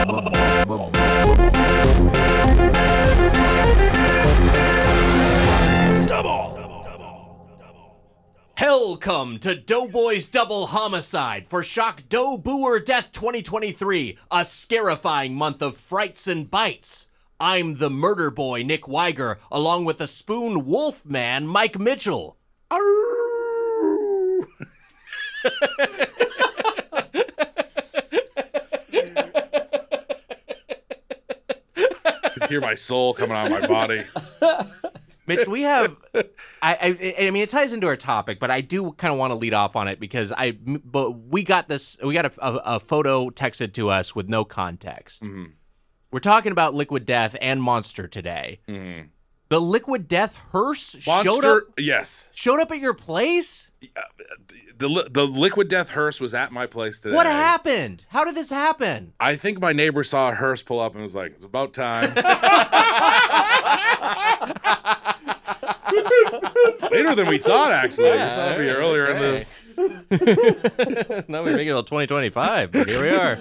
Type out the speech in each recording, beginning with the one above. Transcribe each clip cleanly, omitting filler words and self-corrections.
Hell come to Doughboys Double Homicide for Shockdoughbooerdeath 2023, a scarifying month of frights and bites. I'm the murder boy, Nick Weiger, along with the spoon wolf man, Mike Mitchell. I hear my soul coming out of my body. Mitch, we have, I mean, it ties into our topic, but I do kind of want to lead off on it because we got a photo texted to us with no context. Mm-hmm. We're talking about Liquid Death and Monster today. Mm-hmm. The Liquid Death hearse showed up. Yes. Showed up at your place? The Liquid Death hearse was at my place today. What happened? How did this happen? I think my neighbor saw a hearse pull up and was like, it's about time. Later than we thought, actually. I thought it'd be earlier in the... No, we make it till 2025, but here we are.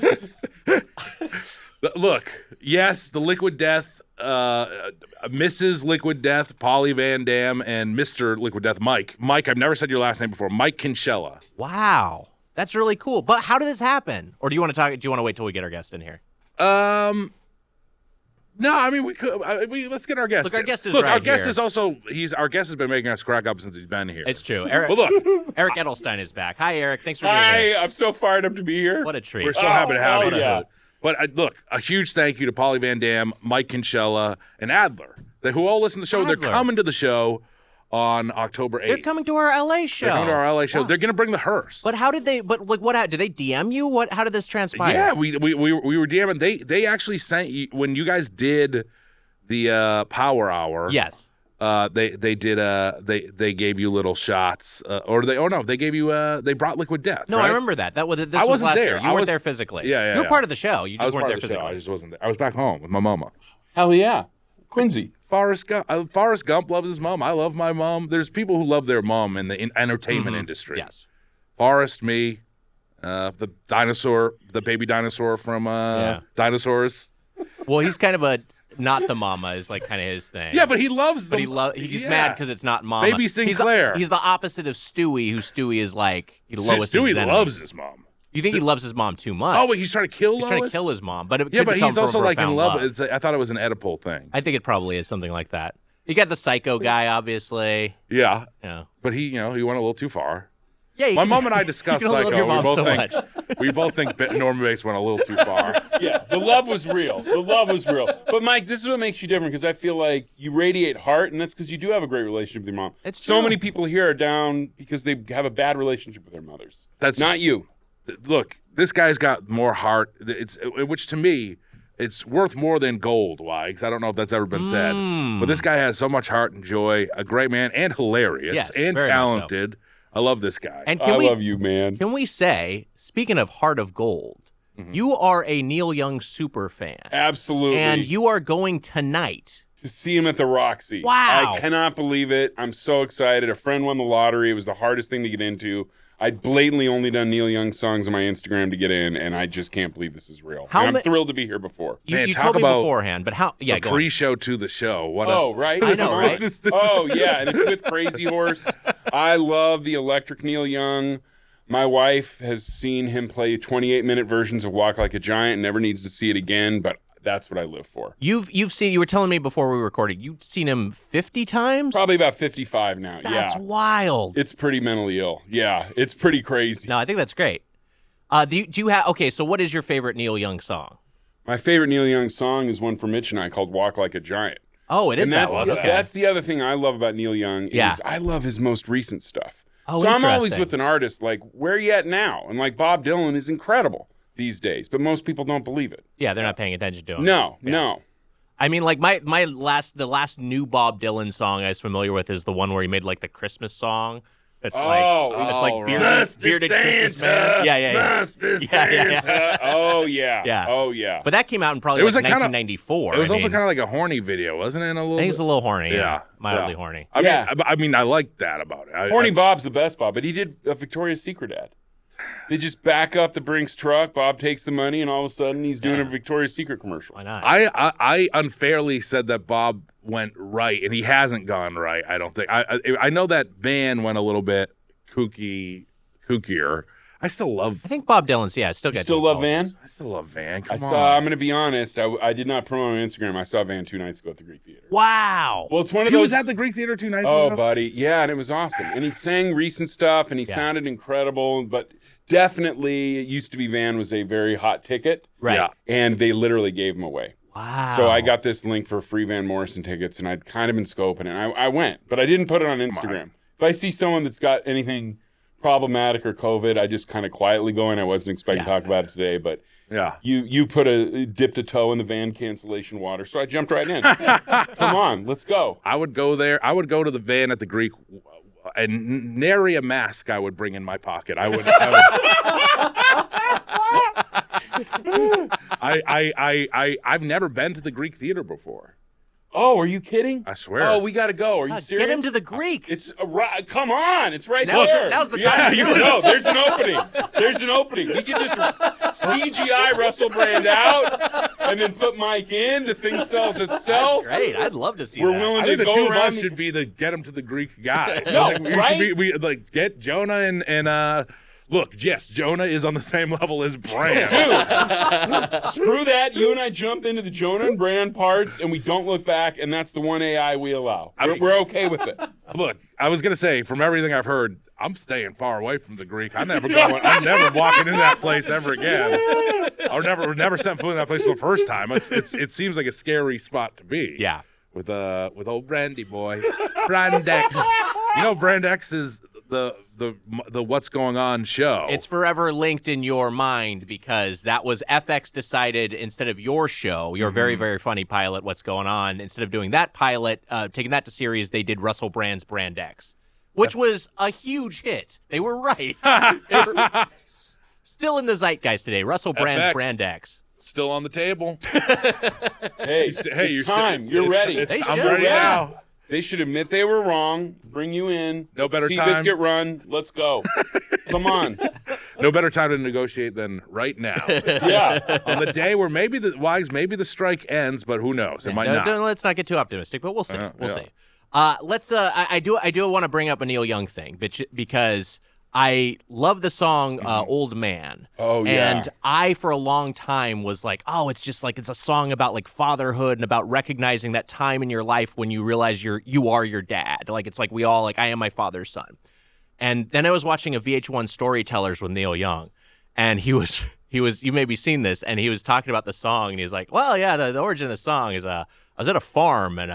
Look, yes, the Liquid Death, Mrs. Liquid Death, Polly Van Dam, and Mr. Liquid Death, Mike. Mike, I've never said your last name before. Mike Kinchella. Wow. That's really cool. But how did this happen? Or do you want to wait till we get our guest in here? No, I mean, we could. Let's get our guest. Look, our guest is Look, right our guest here. is also. Our guest has been making us crack up since he's been here. It's true. Eric, well, look, Eric Edelstein is back. Hi, Eric. Thanks for being here. Hi, I'm so fired up to be here. What a treat. we're so happy to have you. yeah. But look, a huge thank you to Polly Van Dam, Mike Kinchella, and Adler, who all listen to the show. Adler. They're coming to the show on October 8th. They're coming to our LA show. They're coming to our LA show. They're going to bring the hearse. But how did they? But like, did they DM you? How did this transpire? Yeah, we were DMing. They actually sent you when you guys did the Power Hour. Yes. They gave you little shots, they gave you they brought Liquid Death. No, right? I remember that. This I was wasn't last there. year. You weren't there physically. Yeah. You were part of the show. You I just was weren't part there of the show. physically. I just wasn't there. I was back home with my mama. Hell yeah. Quincy. Forrest Gump loves his mom. I love my mom. There's people who love their mom in the entertainment industry. Yes. Forrest, me, the baby dinosaur from Dinosaurs. Well, he's kind of not the mama is like kind of his thing. Yeah, but he loves them. But he's mad because it's not mama. Baby Sinclair. He's the opposite of Stewie, who Stewie is like Lois' Stewie enemy. loves his mom. You think he loves his mom too much? Oh, wait, he's trying to kill Lois? He's trying to kill his mom, but but he's also like in love. I thought it was an Oedipal thing. I think it probably is something like that. You got the psycho guy, obviously. Yeah. Yeah. But he went a little too far. Yeah. My mom and I discussed you can love your Psycho. mom We both think Norman Bates went a little too far. Yeah, the love was real. But Mike, this is what makes you different because I feel like you radiate heart, and that's because you do have a great relationship with your mom. It's so true. many people here are down because they have a bad relationship with their mothers. That's not you. Look, this guy's got more heart. Which to me, it's worth more than gold. Why? Because I don't know if that's ever been said. But this guy has so much heart and joy. A great man and hilarious Yes, and very much talented. so. I love this guy. And I love you, man. Can we say, speaking of heart of gold, you are a Neil Young super fan. Absolutely. And you are going tonight to see him at the Roxy. Wow. I cannot believe it. I'm so excited. A friend won the lottery. It was the hardest thing to get into. I'd blatantly only done Neil Young songs on my Instagram to get in, and I just can't believe this is real. I'm thrilled to be here before. You told me beforehand, but how? Yeah, the pre-show to the show. Right? I know, right? Oh, yeah, and it's with Crazy Horse. I love the electric Neil Young. My wife has seen him play 28-minute versions of Walk Like a Giant and never needs to see it again, but that's what I live for. You were telling me before we recorded, you've seen him 50 times? Probably about 55 now. That's wild. It's pretty mentally ill. Yeah, it's pretty crazy. No, I think that's great. Do you have, okay, so what is your favorite Neil Young song? My favorite Neil Young song is one from Mitch and I called Walk Like a Giant. Oh, it is that one. Okay. Okay. That's the other thing I love about Neil Young is I love his most recent stuff. Oh, so I'm always interesting. with an artist like, where are you at now? And like Bob Dylan is incredible these days, but most people don't believe it. Yeah, they're not paying attention to him. No. I mean, like the last new Bob Dylan song I was familiar with is the one where he made like the Christmas song. It's like bearded Christmas man. Yeah. Oh yeah. Yeah. Oh yeah. But that came out in probably 1994. It was also kind of like a horny video, wasn't it? I think it's a little horny. Yeah. Mildly horny. I mean, I like that about it. Horny Bob's the best Bob, but he did a Victoria's Secret ad. They just back up the Brinks truck. Bob takes the money, and all of a sudden he's doing a Victoria's Secret commercial. Why not? I unfairly said that Bob went right, and he hasn't gone right. I don't think. I know that Van went a little bit kookier. I still love. I think Bob Dylan's. Yeah, still got. Still love Van. I still love Van. Come on. I'm going to be honest. I did not promote on Instagram. I saw Van 2 nights ago at the Greek Theater. Wow. Well, it's one of He those. was at the Greek Theater 2 nights ago. Oh, buddy, yeah, and it was awesome. And he sang recent stuff, and he sounded incredible. But definitely, it used to be Van was a very hot ticket, Right. Yeah. and they literally gave him away. Wow. So I got this link for free Van Morrison tickets, and I'd kind of been scoping it. I went, but I didn't put it on Instagram. If I see someone that's got anything problematic or COVID, I just kind of quietly go in. I wasn't expecting to talk about it today, but Yeah. you dipped a toe in the Van cancellation water, so I jumped right in. Come on, let's go. I would go there. I would go to the Van at the Greek, and nary a mask I would bring in my pocket. I've never been to the Greek Theater before. Oh, are you kidding? I swear. Oh, we got to go. Are you serious? Get him to the Greek. It's come on, it's right Now's there. now's the Yeah, time. you know, there's an opening. There's an opening. We can just CGI Russell Brand out and then put Mike in. The thing sells itself. Great. I'd love to see We're that. willing I to think the go two of around. us should be the get him to the Greek guys. No, I think right? we like get Jonah and look, yes, Jonah is on the same level as Bran. Dude, screw that. You and I jump into the Jonah and Brand parts, and we don't look back, and that's the one AI we allow. We're okay with it. Look, I was gonna say, from everything I've heard, I'm staying far away from the Greek. I'm never walking in that place ever again. I'll never set foot in that place for the first time. It seems like a scary spot to be. Yeah. With old Brandy boy, Brandex. You know, Brandex is the What's Going On show. It's forever linked in your mind because that was FX decided instead of your show, your very, very funny pilot, What's Going On, instead of doing that pilot, taking that to series, they did Russell Brand's Brand X, which was a huge hit. They were right. Still in the zeitgeist today. Russell Brand's FX. Brand X. Still on the table. Hey, it's time. You're ready. I'm ready now. They should admit they were wrong, bring you in. No better time. Seabiscuit run. Let's go. Come on. No better time to negotiate than right now. Yeah. On the day where maybe the strike ends, but who knows? It might not. Let's not get too optimistic, but we'll see. We'll yeah. see. Let's. I do want to bring up a Neil Young thing, because I love the song "Old Man." Oh, yeah. And I, for a long time, was like, "Oh, it's just like it's a song about like fatherhood and about recognizing that time in your life when you realize you are your dad. Like it's like we all like I am my father's son." And then I was watching a VH1 Storytellers with Neil Young, and he was you maybe seen this, and he was talking about the song, and he was like, "Well, yeah, the origin of the song is I was at a farm and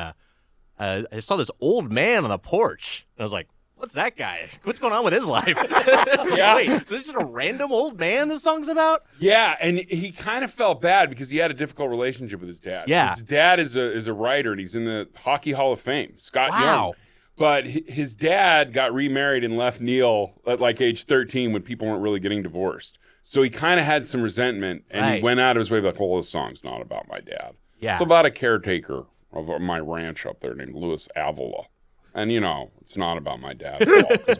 I saw this old man on the porch, and I was like." What's that guy? What's going on with his life? Yeah. Wait, so this is a random old man this song's about? Yeah, and he kind of felt bad because he had a difficult relationship with his dad. Yeah. His dad is a writer, and he's in the Hockey Hall of Fame, Scott Wow. Young. But his dad got remarried and left Neil at like age 13 when people weren't really getting divorced. So he kind of had some resentment, and he went out of his way like, well, this song's not about my dad. Yeah. It's about a caretaker of my ranch up there named Louis Avila. And, it's not about my dad at all because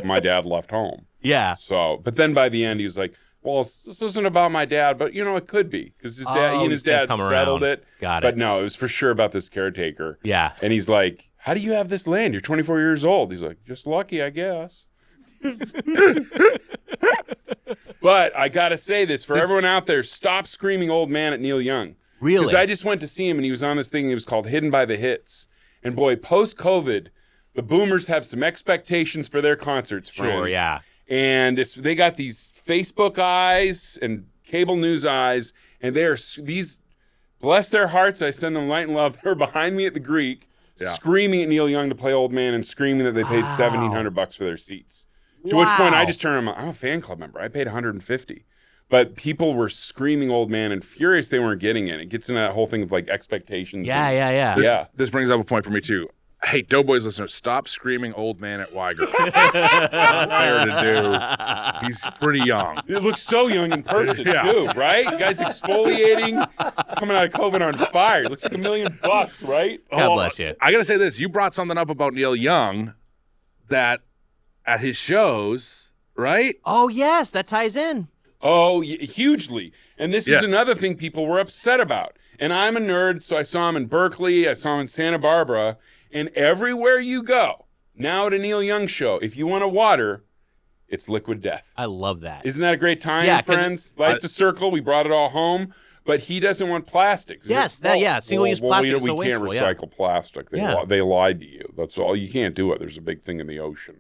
my dad left home. Yeah. So, but then by the end, he was like, well, this isn't about my dad, but, it could be because he and his dad settled it. Got it. But no, it was for sure about this caretaker. Yeah. And he's like, how do you have this land? You're 24 years old. He's like, just lucky, I guess. But I got to say this for everyone out there, stop screaming old man at Neil Young. Really? Because I just went to see him and he was on this thing. It was called Hidden by the Hits. And boy, post-COVID, the boomers have some expectations for their concerts, friends. Sure, yeah. And they got these Facebook eyes and cable news eyes, and these, bless their hearts, I send them light and love. They're behind me at the Greek, screaming at Neil Young to play Old Man and screaming that they paid $1,700 for their seats. To which point I just turned them, I'm a fan club member. I paid $150. But people were screaming Old Man and furious they weren't getting it. It gets into that whole thing of like expectations. Yeah. This brings up a point for me too. Hey, Doughboys listeners, stop screaming old man at Weiger. It's not fair to do. He's pretty young. It looks so young in person, too, right? The guy's exfoliating. He's coming out of COVID on fire. It looks like $1 million, right? God bless you. I got to say this. You brought something up about Neil Young that at his shows, right? Oh, yes, that ties in. Oh, hugely. And this was Yes. another thing people were upset about. And I'm a nerd, so I saw him in Berkeley, I saw him in Santa Barbara, and everywhere you go, now at a Neil Young show, if you want a water, it's Liquid Death. I love that. Isn't that a great time, Yeah, 'cause friends? Life's a circle. We brought it all home. But he doesn't want plastic. Yes, single-use plastic is so we can't wasteful, yeah. recycle plastic. They, Yeah. they lied to you. That's all. You can't do it. There's a big thing in the ocean.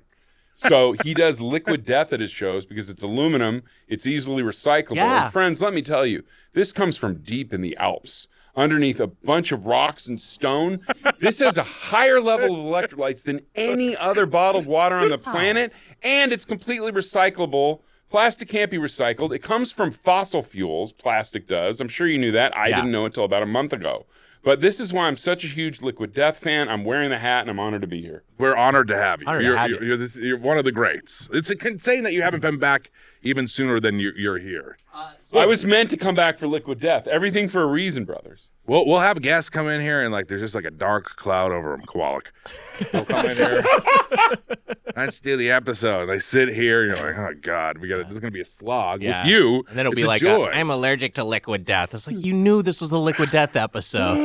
So he does Liquid Death at his shows because it's aluminum. It's easily recyclable. Yeah. And friends, let me tell you, this comes from deep in the Alps, underneath a bunch of rocks and stone. This has a higher level of electrolytes than any other bottled water on the planet, and it's completely recyclable. Plastic can't be recycled. It comes from fossil fuels. Plastic does. I'm sure you knew that. I didn't know until about a month ago. But this is why I'm such a huge Liquid Death fan. I'm wearing the hat, and I'm honored to be here. We're honored to have you. Honored to You're, have you're, you. you're one of the greats. It's insane that you haven't been back even sooner than you're here. I was meant to come back for Liquid Death. Everything for a reason, brothers. We'll have guests come in here and there's just like a dark cloud over them. Kowalik. They'll come in here. Let's do the episode. They sit here and you're like, oh God, this is gonna be a slog Yeah. with you. And then it'll it's be a like, joy. I'm allergic to Liquid Death. It's like, you knew this was a Liquid Death episode.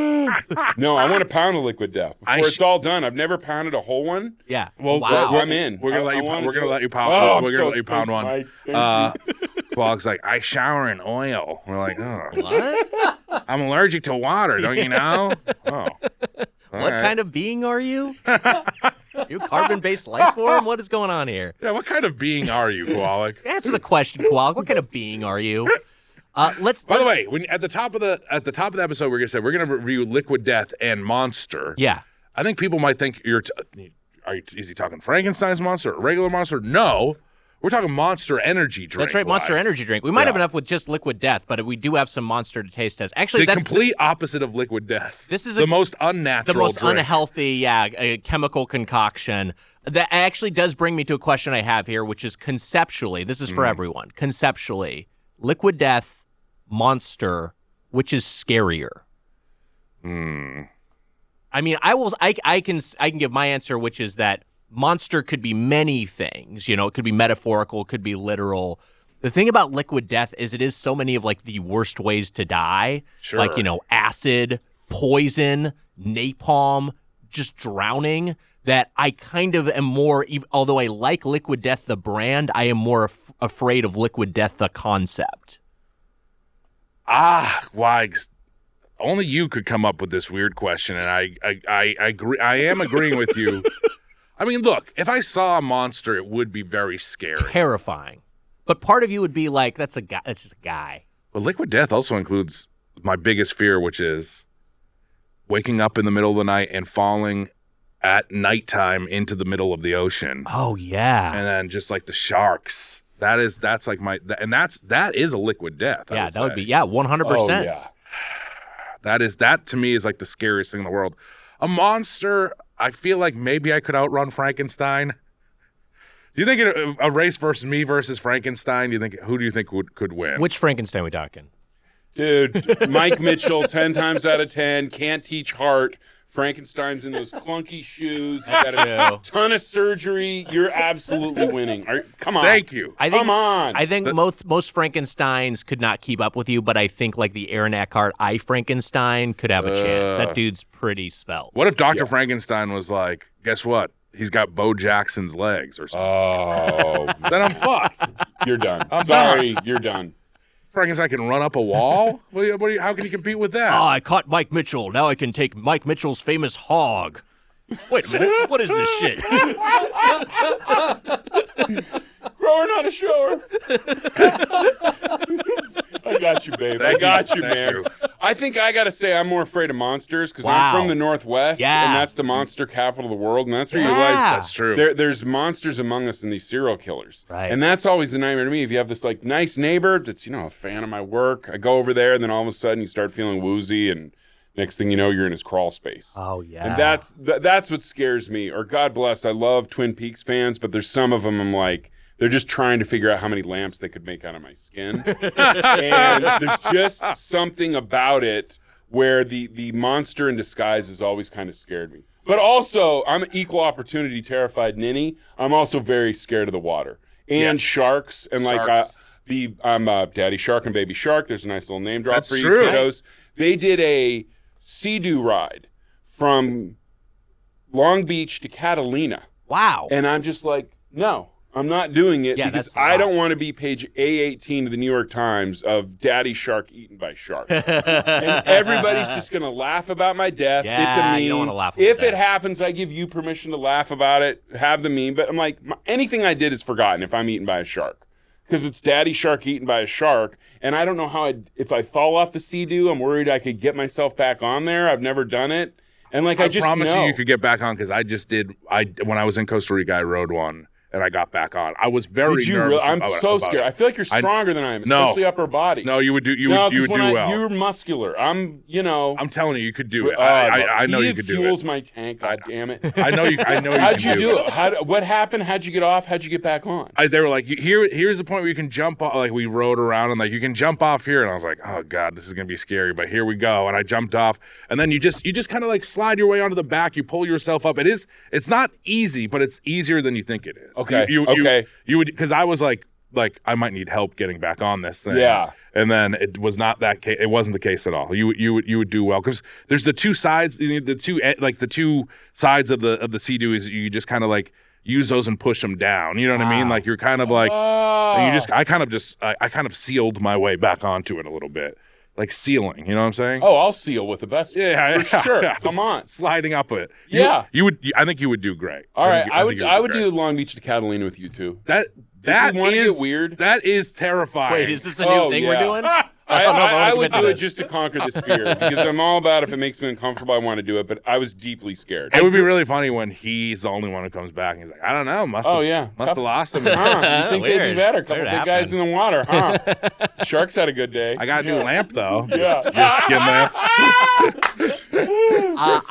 No, I want to pound a Liquid Death before it's all done. I've never pounded a whole one. Yeah. Well, wow. I'm in. We're gonna let you. I wanna We're gonna do let it. you pound. Oh, I'm we're so gonna let you pound exposed, one. Mike. Thank you. Qualik's like, I shower in oil. We're like, oh, What? I'm allergic to water. Don't you know? Oh, What kind of being are you? You carbon-based life form? What is going on here? Yeah, what kind of being are you, Kowalik? Answer the question, Koala. What kind of being are you? By the way, at the top of the episode, we're gonna review Liquid Death and Monster. Yeah. I think people might think is he talking Frankenstein's monster, a regular monster? No, we're talking Monster Energy drink. That's right, Monster wise. Energy drink. We might have enough with just Liquid Death, but we do have some Monster to taste test. Actually, The that's complete opposite of Liquid Death. This is the most unnatural, the most drink. unhealthy, chemical concoction. That actually does bring me to a question I have here, which is conceptually, this is for everyone. Conceptually, Liquid Death, Monster, which is scarier? I mean, I can give my answer, which is that Monster could be many things. You know, it could be metaphorical, it could be literal. The thing about Liquid Death is it is so many of like the worst ways to die. Sure. Like, you know, acid, poison, napalm, just drowning, that I kind of am more, although I like Liquid Death, the brand, I am more afraid of Liquid Death, the concept. Why? Only you could come up with this weird question, and I agree. I am agreeing with you. I mean, look, if I saw a monster, it would be very scary. Terrifying. But part of you would be like, that's just a guy. But Liquid Death also includes my biggest fear, which is waking up in the middle of the night and falling at nighttime into the middle of the ocean. Oh, yeah. And then just like the sharks. That's like that is a Liquid Death. Yeah, that would be, 100%. Oh, yeah. That to me is like the scariest thing in the world. A monster, I feel like maybe I could outrun Frankenstein. Do you think a race versus me versus Frankenstein, who do you think could win? Which Frankenstein we talking? Dude, Mike Mitchell, 10 times out of 10, can't teach heart. Frankenstein's in those clunky shoes. You got a ton of surgery. You're absolutely winning. Come on. Thank you. Come on. I think most Frankensteins could not keep up with you, but I think like the Aaron Eckhart I Frankenstein could have a chance. That dude's pretty svelte. What if Dr. Frankenstein was like, guess what? He's got Bo Jackson's legs or something. Oh, Then I'm fucked. you're done. I'm Sorry, you're done. Frankenstein can run up a wall? How can you compete with that? Oh, I caught Mike Mitchell. Now I can take Mike Mitchell's famous hog. Wait a minute. What is this shit? Grower, not a shower. I got you, babe. I got you, man. I think I got to say I'm more afraid of monsters because I'm from the Northwest, and that's the monster capital of the world, and that's where you realize That's true. there's monsters among us and these serial killers. Right. And that's always the nightmare to me. If you have this like nice neighbor that's, a fan of my work, I go over there, and then all of a sudden you start feeling woozy, and next thing you know, you're in his crawl space. Oh, yeah. And that's what scares me. Or God bless, I love Twin Peaks fans, but there's some of them I'm like, they're just trying to figure out how many lamps they could make out of my skin. And there's just something about it where the monster in disguise has always kind of scared me. But also, I'm an equal opportunity terrified ninny. I'm also very scared of the water. and Yes. sharks and like Sharks. I'm Daddy Shark and Baby Shark. There's a nice little name drop That's for you true. kiddos. They did a Sea-Doo ride from Long Beach to Catalina. Wow. And I'm just like, no, I'm not doing it Yeah, because that's a I lot. don't want to be page A18 of the New York Times of Daddy Shark eaten by shark. And everybody's just going to laugh about my death. It's a Yeah, meme. you don't wanna laugh about If that. it happens, I give you permission to laugh about it, have the meme. But I'm like, anything I did is forgotten if I'm eaten by a shark. Because it's Daddy Shark eaten by a shark. And I don't know how if I fall off the Sea-Doo, I'm worried I could get myself back on there. I've never done it. And like, I just promise know. you could get back on because I just did. When I was in Costa Rica, I rode one and I got back on. I was very Did you nervous. I'm so about scared. it. I feel like you're stronger than I am, No. especially upper body. No, you would do. You No, would 'cause do when well. You're muscular. I'm telling you I'm telling you, you could do it. I know you could do fuels it. my tank. God damn it. I know you. I know you. How'd can you do it? What happened? How'd you get off? How'd you get back on? They were like, here's the point where you can jump off. Like we rode around and like you can jump off here, and I was like, oh god, this is gonna be scary. But here we go, and I jumped off, and then you just kind of like slide your way onto the back. You pull yourself up. It's not easy, but it's easier than you think it is. Okay. You would because I was like I might need help getting back on this thing. Yeah. And then it was not that case. It wasn't the case at all. You would do well because there's the two sides. The two sides of the Sea-Doo is you just kind of like use those and push them down. You know what I mean? Like you're kind of like I kind of sealed my way back onto it a little bit, like sealing. You know what I'm saying? Oh, I'll seal with the best. Yeah, for sure. yeah. Come on. Sliding up it. Yeah. You would. I think you would do great. All right. I would great. do Long Beach to Catalina with you too. That you wanna is get weird? That is terrifying. Wait, is this a new thing we're yeah. doing? I would commit to do it this. just to conquer this fear because I'm all about if it makes me uncomfortable, I want to do it. But I was deeply scared. It would be really funny when he's the only one who comes back and he's like, I don't know, must have lost him. Huh? You think they'd be Weird. better? Couple Weird big guys in the water, huh? Sharks had a good day. I got a new lamp though. Yeah. Your skin lamp.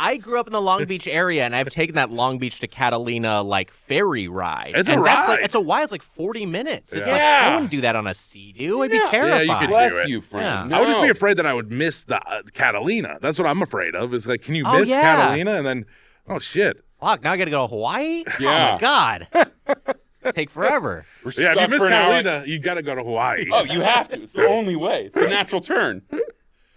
I grew up in the Long Beach area, and I've taken that Long Beach to Catalina like ferry ride. It's a and that's ride. It's a while. It's like 40 minutes. It's like, Yeah. I wouldn't do that on a Sea-Doo. I'd be Yeah. terrified. Yeah, you could Bless do it. you, friend. Yeah. I would just be No. afraid that I would miss the Catalina. That's what I'm afraid of. Is like, can you Oh, miss yeah. Catalina and then, oh shit. Fuck, now I got to go to Hawaii? Oh, Yeah. my God. Take forever. We're Yeah, if you stuck miss for an hour. Catalina, you got to go to Hawaii. Oh, you have to. It's the only way. It's the natural turn.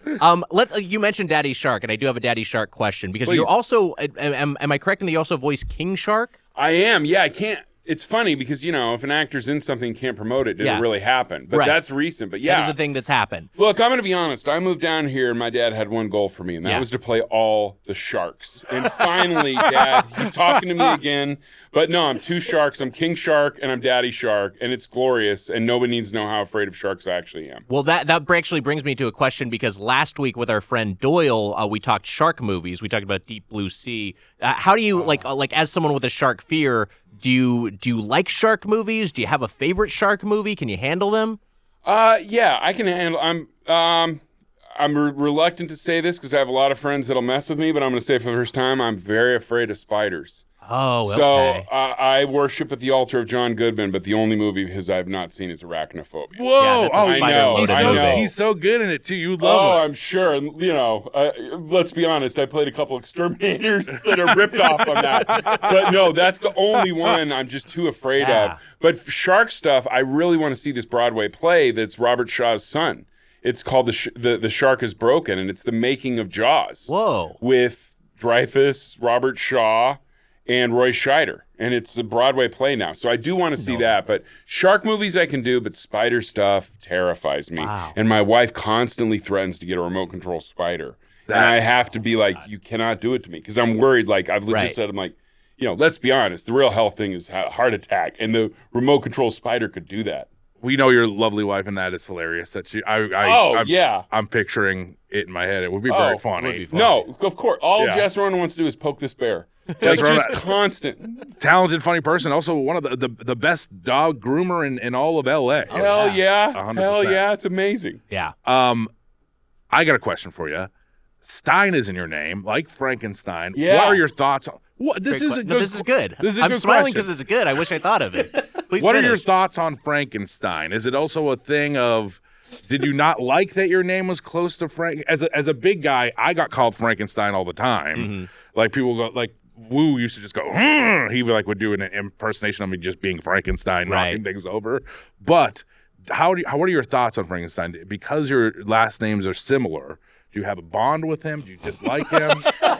You mentioned Daddy Shark, and I do have a Daddy Shark question because Please. you're also. Am I correct in that you also voice King Shark? I am. Yeah, I can't. It's funny because, if an actor's in something and can't promote it, did Yeah. it really happen? But Right. that's recent. But That yeah. is a thing that's happened. Look, I'm going to be honest. I moved down here and my dad had one goal for me, and that Yeah. was to play all the sharks. And finally, Dad, he's talking to me again. But no, I'm two sharks. I'm King Shark and I'm Daddy Shark, and it's glorious. And nobody needs to know how afraid of sharks I actually am. Well, that actually brings me to a question because last week with our friend Doyle, we talked shark movies. We talked about Deep Blue Sea. How do you like as someone with a shark fear? Do you like shark movies? Do you have a favorite shark movie? Can you handle them? Yeah, I can handle. I'm reluctant to say this because I have a lot of friends that'll mess with me, but I'm going to say for the first time, I'm very afraid of spiders. Oh, okay. So I worship at the altar of John Goodman, but the only movie of his I've not seen is Arachnophobia. Whoa! that's a I know, He's I so, know. he's so good in it too. You Oh, love it. I'm sure. And, let's be honest. I played a couple exterminators that are ripped off on that. But no, that's the only one I'm just too afraid Yeah. of. But for shark stuff, I really want to see this Broadway play that's Robert Shaw's son. It's called The Shark is Broken, and it's the making of Jaws. Whoa. With Dreyfuss, Robert Shaw, and Roy Scheider. And it's a Broadway play now. So I do want to see that. But shark movies I can do, but spider stuff terrifies me. Wow. And my wife constantly threatens to get a remote control spider. And I have to be like, you cannot do it to me. Because I'm worried, like I've legit Right. said, I'm like, let's be honest. The real health thing is heart attack. And the remote control spider could do that. We know your lovely wife, and that is hilarious. That I'm picturing it in my head. It would be very funny. It would be funny. No, of course. All Yeah. Jess Ronan wants to do is poke this bear. Jess Like, just Ronan- constant. Talented, funny person. Also, one of the best dog groomer in all of LA. Hell yeah. 100%. Hell yeah. It's amazing. Yeah. I got a question for you. Stein is in your name, like Frankenstein. Yeah. What are your thoughts on what this is a No, good this is good. This is a I'm good smiling question. because it's good. I wish I thought of it. Please What are finish. your thoughts on Frankenstein? Is it also a thing of did you not like that your name was close to Frank? As a big guy, I got called Frankenstein all the time. Mm-hmm. Like people go like Wu used to just go, he would do an impersonation of me just being Frankenstein, knocking things over. But what are your thoughts on Frankenstein? Because your last names are similar, do you have a bond with him? Do you dislike him?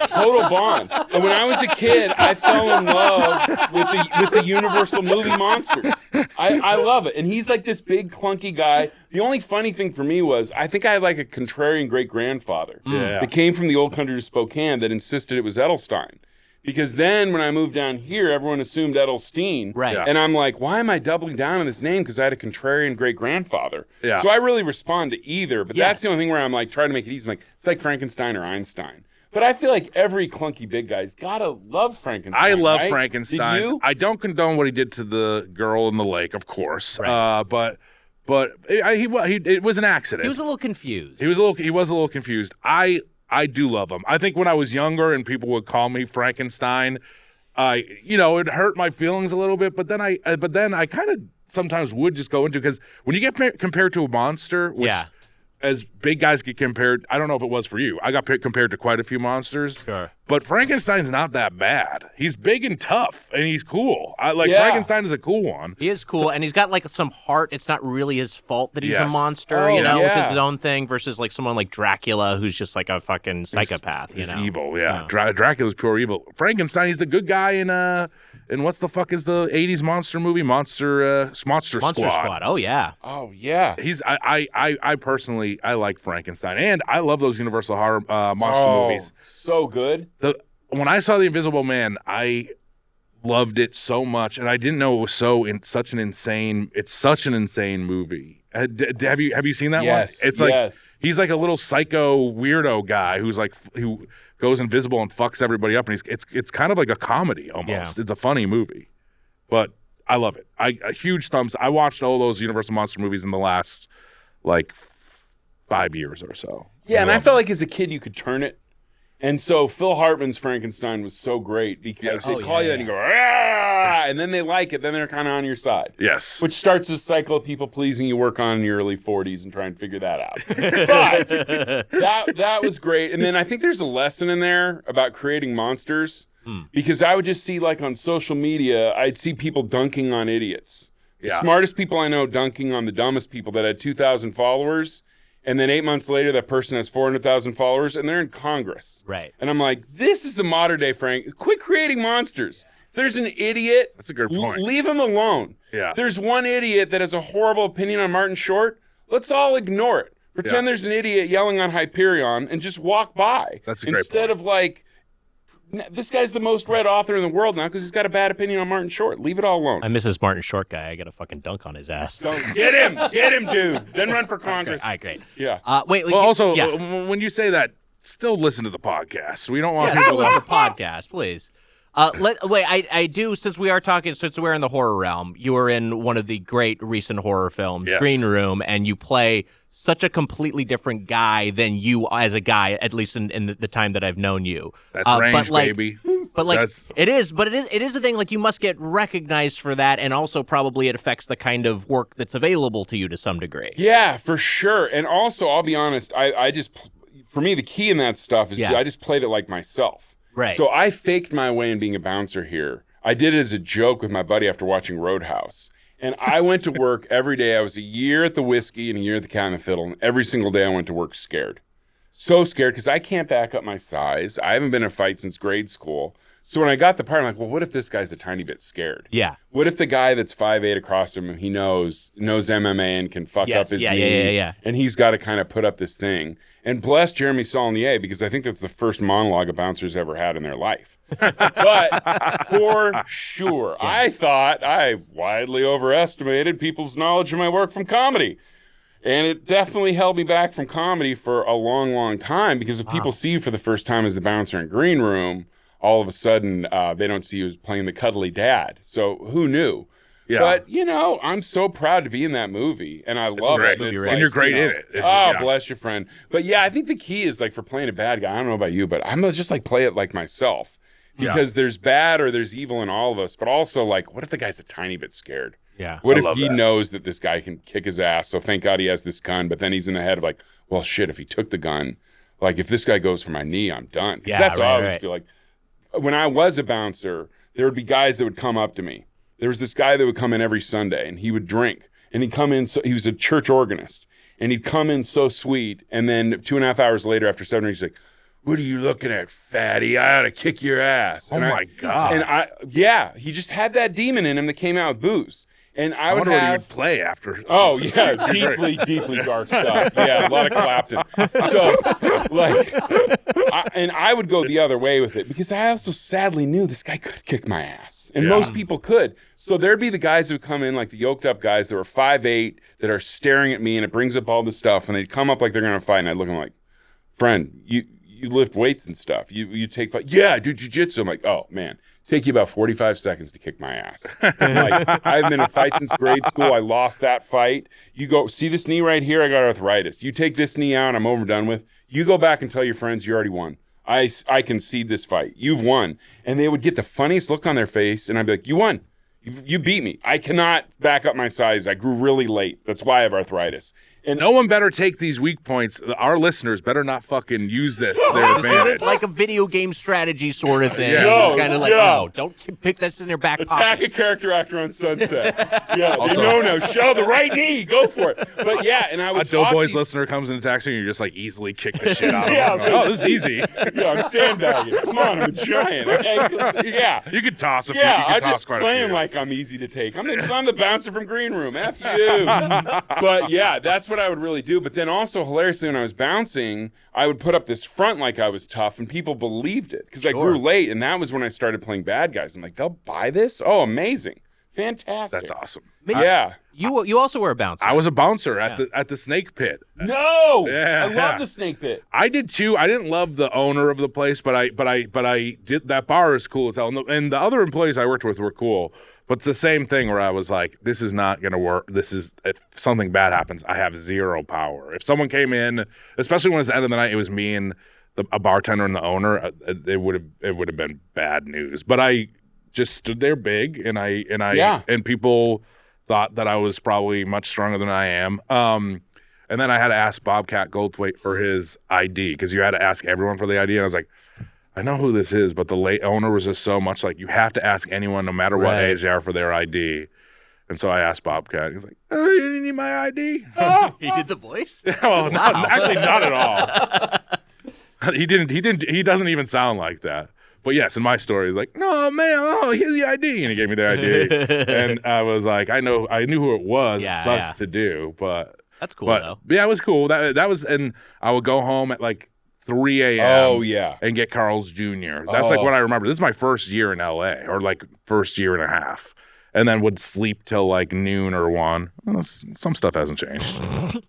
Total bond. And when I was a kid, I fell in love with the Universal movie monsters. I love it. And he's like this big clunky guy. The only funny thing for me was I think I had like a contrarian great-grandfather that came from the old country of Spokane that insisted it was Edelstein. Because then when I moved down here, everyone assumed Edelstein. Right. Yeah. And I'm like, why am I doubling down on this name? Because I had a contrarian great-grandfather. Yeah. So I really respond to either. But that's the only thing where I'm like trying to make it easy. I'm like, it's like Frankenstein or Einstein. But I feel like every clunky big guy's gotta love Frankenstein. I love right? Frankenstein. Did you? I don't condone what he did to the girl in the lake, of course. Right. But it was an accident. He was a little confused. He was a little confused. I do love him. I think when I was younger and people would call me Frankenstein, it hurt my feelings a little bit. But then I kind of sometimes would just go into, because when you get compared to a monster, which as big guys get compared, I don't know if it was for you. I got compared to quite a few monsters. Sure. But Frankenstein's not that bad. He's big and tough, and he's cool. Frankenstein is a cool one. He is cool, and he's got like some heart. It's not really his fault that he's a monster, Oh, which is his own thing, versus like someone like Dracula, who's just like a fucking psychopath. He's evil, yeah. Dracula's pure evil. Frankenstein, he's the good guy in what the fuck is the 80s monster movie? Monster Squad. Oh yeah. Oh yeah. I personally like Frankenstein, and I love those Universal horror monster movies. So good. When I saw The Invisible Man, I loved it so much, and I didn't know it was such an insane movie. Have you seen that one? It's like he's like a little psycho weirdo guy who goes invisible and fucks everybody up, and it's kind of like a comedy almost. It's a funny movie, but I love it. A huge thumbs. I watched all those Universal monster movies in the last 5 years or so. Yeah, and I felt like as a kid you could turn it. And so Phil Hartman's Frankenstein was so great because they call you and you go, ah, and then they like it. Then they're kind of on your side. Yes. Which starts a cycle of people pleasing you work on in your early 40s and try and figure that out. But that was great. And then I think there's a lesson in there about creating monsters because I would just see like on social media, I'd see people dunking on idiots. The smartest people I know dunking on the dumbest people that had 2,000 followers. And then 8 months later, that person has 400,000 followers, and they're in Congress. Right. And I'm like, this is the modern day Frank. Quit creating monsters. If there's an idiot, that's a good point. Leave him alone. Yeah. If there's one idiot that has a horrible opinion on Martin Short, let's all ignore it. Pretend there's an idiot yelling on Hyperion and just walk by. That's a great Instead point. of like, this guy's the most read author in the world now because he's got a bad opinion on Martin Short. Leave it all alone. I miss this Martin Short guy. I got to fucking dunk on his ass. Get him, dude. Then run for Congress. Okay. All right, great. Yeah. Wait. Well, also, when you say that, still listen to the podcast. We don't want people people listen to the podcast, please. I do, since we're in the horror realm, you were in one of the great recent horror films, Green Room, and you play such a completely different guy than you as a guy, at least in the time that I've known you. That's range, baby. But it is a thing, like you must get recognized for that, and also probably it affects the kind of work that's available to you to some degree. Yeah, for sure. And also, I'll be honest, I just, for me, the key in that stuff is I just played it like myself. Right. So I faked my way in being a bouncer here. I did it as a joke with my buddy after watching Roadhouse. And I went to work every day. I was a year at the Whiskey and a year at the Cat and the Fiddle. And every single day I went to work scared. So scared because I can't back up my size. I haven't been in a fight since grade school. So when I got the part, I'm like, well, what if this guy's a tiny bit scared? Yeah. What if the guy that's 5'8" across from him, he knows MMA and can fuck up his knee. Yeah. And he's got to kind of put up this thing. And bless Jeremy Saulnier, because I think that's the first monologue a bouncer's ever had in their life. But for sure, I thought I widely overestimated people's knowledge of my work from comedy. And it definitely held me back from comedy for a long, long time, because if people see you for the first time as the bouncer in Green Room, all of a sudden they don't see you as playing the cuddly dad. So who knew? Yeah. But, I'm so proud to be in that movie, and I love it. And you're great in it. Bless your friend. But, yeah, I think the key is, for playing a bad guy, I don't know about you, but I'm going to just, play it like myself. Because there's bad or there's evil in all of us, but also, what if the guy's a tiny bit scared? Yeah. What if he knows that this guy can kick his ass, so thank God he has this gun, but then he's in the head of, well, shit, if he took the gun, if this guy goes for my knee, I'm done. Because that's what I always feel like. when I was a bouncer, there would be guys that would come up to me. There was this guy that would come in every Sunday, and he would drink. And he'd come in, so he was a church organist. And he'd come in so sweet, and then 2.5 hours later, after 7 years, he's like, "What are you looking at, fatty? I ought to kick your ass." Oh my God. And he just had that demon in him that came out with booze. And I would wonder what he have would play after. Oh yeah, deeply dark stuff. Yeah, a lot of Clapton. So, I would go the other way with it because I also sadly knew this guy could kick my ass, and most people could. So there'd be the guys who would come in, like the yoked up guys that were 5'8", that are staring at me, and it brings up all this stuff, and they'd come up like they're gonna fight, and I'd look at them like, "Friend, you lift weights and stuff. You take fight." "Yeah, I do jujitsu." I'm like, "Oh man. Take you about 45 seconds to kick my ass." I've been in a fight since grade school. I lost that fight. You go, see this knee right here? I got arthritis. You take this knee out, I'm overdone with. You go back and tell your friends you already won. I concede this fight. You've won. And they would get the funniest look on their face, and I'd be like, "You won. You beat me. I cannot back up my size. I grew really late. That's why I have arthritis." And no one better take these weak points. Our listeners better not fucking use this to their advantage. This isn't like a video game strategy sort of thing. Yeah. It's kind of like, no, don't pick this in your back Attack pocket. a character actor on Sunset. Yeah, also, no, show the right knee. Go for it. But yeah, and I would a Doughboys listener comes and attacks you, and you just like easily kick the shit out of Yeah, them. Oh, this is easy. Yeah, I'm sandbagging. Come on, I'm a giant. Yeah. You could toss a few. Yeah, I'm I'm just playing like I'm easy to take. I'm the bouncer from Green Room. F you. But yeah, that's what I would really do. But then also, hilariously, when I was bouncing, I would put up this front like I was tough, and people believed it because I grew late, and that was when I started playing bad guys. I'm like, they'll buy this? Oh, amazing. Fantastic. That's awesome. Yeah. You also were a bouncer. I was a bouncer at the snake pit. No. Yeah. I love the snake pit. I did too. I didn't love the owner of the place, but I did. That bar is cool as hell, and the other employees I worked with were cool. But it's the same thing where I was like, this is not going to work. If something bad happens, I have zero power. If someone came in, especially when it's the end of the night, it was me and a bartender and the owner, it would have been bad news. But I just stood there big, and people thought that I was probably much stronger than I am. And then I had to ask Bobcat Goldthwait for his ID because you had to ask everyone for the ID. And I was like, I know who this is, but the late owner was just so much like, you have to ask anyone, no matter what age they are, for their ID. And so I asked Bobcat. He's like, "Oh, you need my ID?" He did the voice? Well, actually, not at all. He didn't. He doesn't even sound like that. But yes, in my story, he's like, "No, man, here's the ID," and he gave me the ID, and I was like, I knew who it was. Yeah, it sucked to do, but that's cool though. Yeah, it was cool. That was, and I would go home at like 3 a.m. Oh, yeah. And get Carl's Jr. That's like what I remember. This is my first year in LA, or like first year and a half. And then would sleep till like noon or 1. Well, some stuff hasn't changed.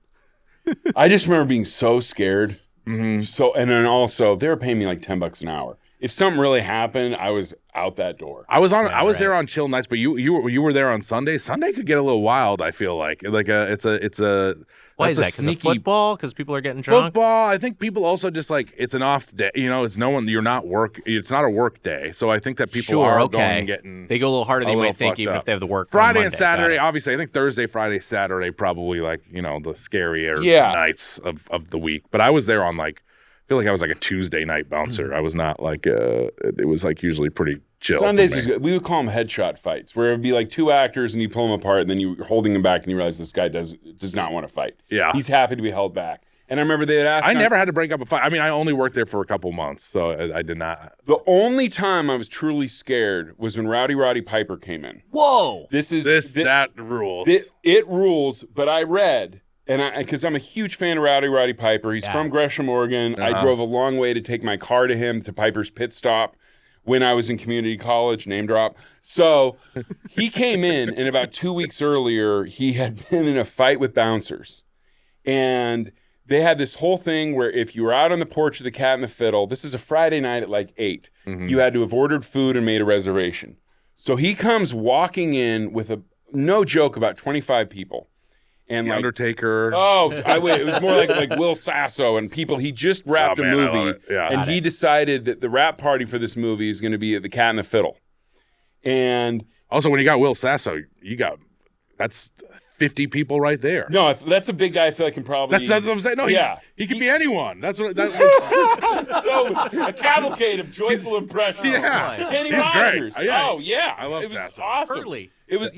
I just remember being so scared. Mm-hmm. So, and then also, they were paying me like $10 an hour. If something really happened, I was out that door. I was there on chill nights, but you were there on Sunday. Sunday could get a little wild. I feel like it's a why is that? Because of football? Because people are getting drunk? Football. I think people also just like, it's an off day. It's you're not work. It's not a work day. So I think that people are going and getting. They go a little harder than you might think, even if they have the work. Friday on and Saturday, obviously. I think Thursday, Friday, Saturday, probably like the scarier nights of the week. But I was there on like, I feel like I was like a Tuesday night bouncer. I was not like it was like usually pretty chill. Sundays was good. We would call them headshot fights, where it would be like two actors and you pull them apart, and then you're holding them back, and you realize this guy does not want to fight. Yeah, he's happy to be held back. And I remember they had asked. I never had to break up a fight. I mean, I only worked there for a couple months, so I did not. The only time I was truly scared was when Roddy Piper came in. Whoa! That rules. It rules. But I read. And because I'm a huge fan of Roddy Piper. He's from Gresham, Oregon. I drove a long way to take my car to him, to Piper's Pit Stop, when I was in community college, name drop. So he came in, and about 2 weeks earlier, he had been in a fight with bouncers. And they had this whole thing where if you were out on the porch of the Cat and the Fiddle, this is a Friday night at like 8, you had to have ordered food and made a reservation. So he comes walking in with no joke, about 25 people. And the Undertaker. It was more like Will Sasso and people. He just wrapped a movie, and he decided that the wrap party for this movie is going to be at the Cat and the Fiddle. And also, when you got Will Sasso, that's 50 people right there. No, that's a big guy. I feel like can probably. That's what I'm saying. No, yeah, he could be anyone. That's what. That was, so a cavalcade of joyful impressions. Yeah, Kenny he's Rogers. great. Yeah. Oh yeah, I love it was Sasso. awesome. Hurley. It was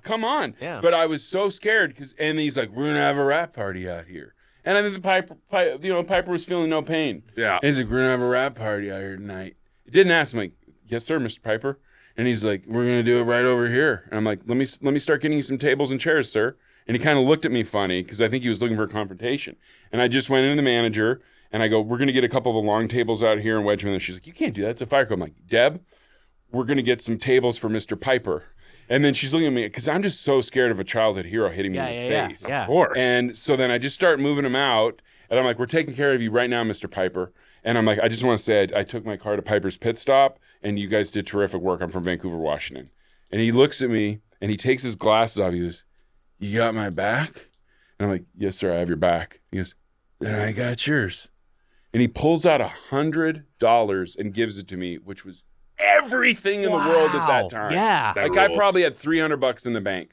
come on. Yeah. But I was so scared and he's like, we're gonna have a rap party out here, and I think the Piper was feeling no pain. Yeah. And he's like, we're gonna have a rap party out here tonight. He didn't ask him, like, yes sir, Mr. Piper. And he's like, we're gonna do it right over here. And I'm like, let me start getting you some tables and chairs, sir. And he kind of looked at me funny because I think he was looking for a confrontation. And I just went into the manager and I go, we're gonna get a couple of the long tables out here and wedge them in there. She's like, you can't do that. It's a fire code. I'm like, Deb, we're gonna get some tables for Mr. Piper. And then she's looking at me because I'm just so scared of a childhood hero hitting me in the face. Yeah. Of course. And so then I just start moving him out. And I'm like, we're taking care of you right now, Mr. Piper. And I'm like, I just want to say I took my car to Piper's Pit Stop, and you guys did terrific work. I'm from Vancouver, Washington. And he looks at me, and he takes his glasses off. He goes, you got my back? And I'm like, yes, sir, I have your back. He goes, then I got yours. And he pulls out $100 and gives it to me, which was everything in the world at that time. Yeah. That Like I rules. probably had $300 in the bank.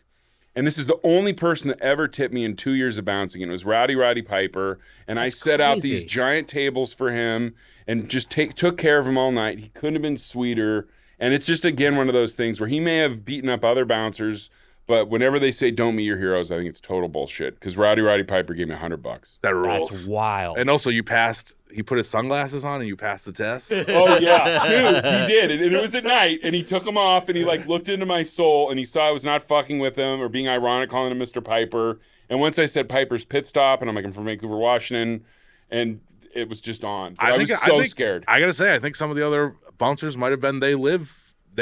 And this is the only person that ever tipped me in 2 years of bouncing. And it was Roddy Piper. And I set out these giant tables for him and just took care of him all night. He couldn't have been sweeter. And it's just, again, one of those things where he may have beaten up other bouncers, but whenever they say don't meet your heroes, I think it's total bullshit. Because Roddy Piper gave me $100. That rules. That's wild. And also, he put his sunglasses on and you passed the test. Oh, yeah. Dude, he did. And it was at night, and he took them off, and he, like, looked into my soul, and he saw I was not fucking with him or being ironic calling him Mr. Piper. And once I said Piper's Pit Stop, and I'm like, I'm from Vancouver, Washington, and it was just on. But I was so scared. I got to say, I think some of the other bouncers might have been They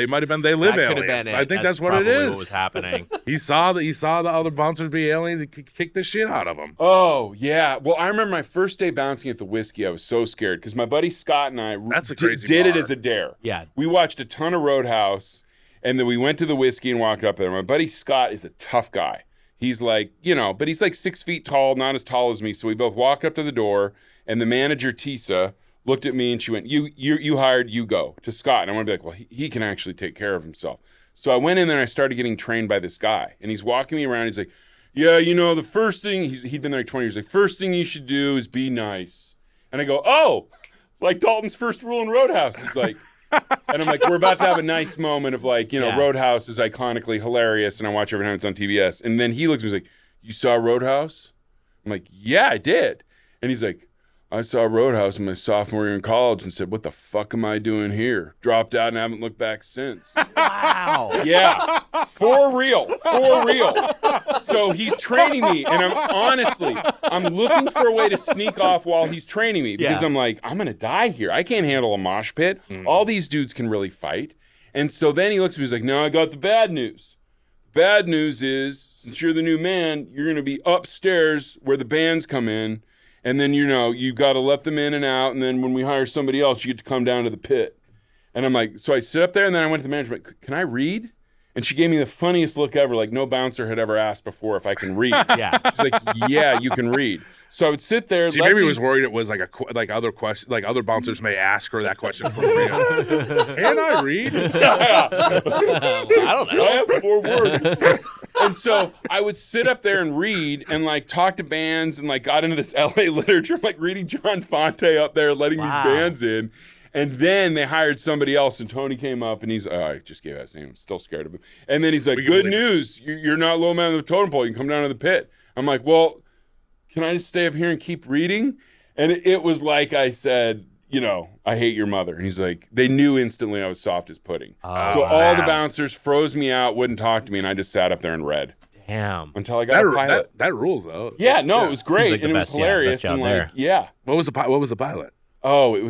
might have been They Live That could have aliens. been it. I think that's what it probably is. What was happening? He saw the other bouncers be aliens and kicked the shit out of them. Oh, yeah. Well, I remember my first day bouncing at the Whiskey. I was so scared because my buddy Scott and I That's a crazy did it bar. as a dare. Yeah. We watched a ton of Roadhouse, and then we went to the Whiskey and walked up there. My buddy Scott is a tough guy. He's like, but he's like 6 feet tall, not as tall as me. So we both walked up to the door, and the manager, Tisa, looked at me and she went, you hired, you go to Scott. And I want to be like, well, he can actually take care of himself. So I went in there and I started getting trained by this guy. And he's walking me around. He's like, yeah, the first thing, he'd been there like 20 years. Like, first thing you should do is be nice. And I go, oh, like Dalton's first rule in Roadhouse. He's like, and I'm like, we're about to have a nice moment of like, Roadhouse is iconically hilarious. And I watch every time it's on TBS. And then he looks at me, he's like, you saw Roadhouse? I'm like, yeah, I did. And he's like, I saw Roadhouse in my sophomore year in college and said, what the fuck am I doing here? Dropped out and haven't looked back since. Wow. Yeah. For real. So he's training me, and I'm looking for a way to sneak off while he's training me because I'm like, I'm going to die here. I can't handle a mosh pit. All these dudes can really fight. And so then he looks at me, he's like, no, I got the bad news. Bad news is, since you're the new man, you're going to be upstairs where the bands come in. And then, you got to let them in and out. And then when we hire somebody else, you get to come down to the pit. And I'm like, so I sit up there and then I went to the management, can I read? And she gave me the funniest look ever. Like no bouncer had ever asked before if I can read. Yeah. She's like, yeah, you can read. So I would sit there. She maybe was worried it was like other questions, like other bouncers may ask her that question for real. Can I read? I don't know. I have 4 words. And so I would sit up there and read and like talk to bands and like got into this LA literature, like reading John Fonte up there, letting these bands in. And then they hired somebody else, and Tony came up, and I just gave out his name. I'm still scared of him. And then he's like, good news. You're not low man on the totem pole. You can come down to the pit. I'm like, well, can I just stay up here and keep reading? And it was like I said, I hate your mother. And he's like, they knew instantly I was soft as pudding. So all the bouncers froze me out, wouldn't talk to me, and I just sat up there and read. Damn. Until I got a pilot. That rules, though. Yeah, no, it was great. Like and it was hilarious. best And job like, yeah. What was the pilot? Oh, it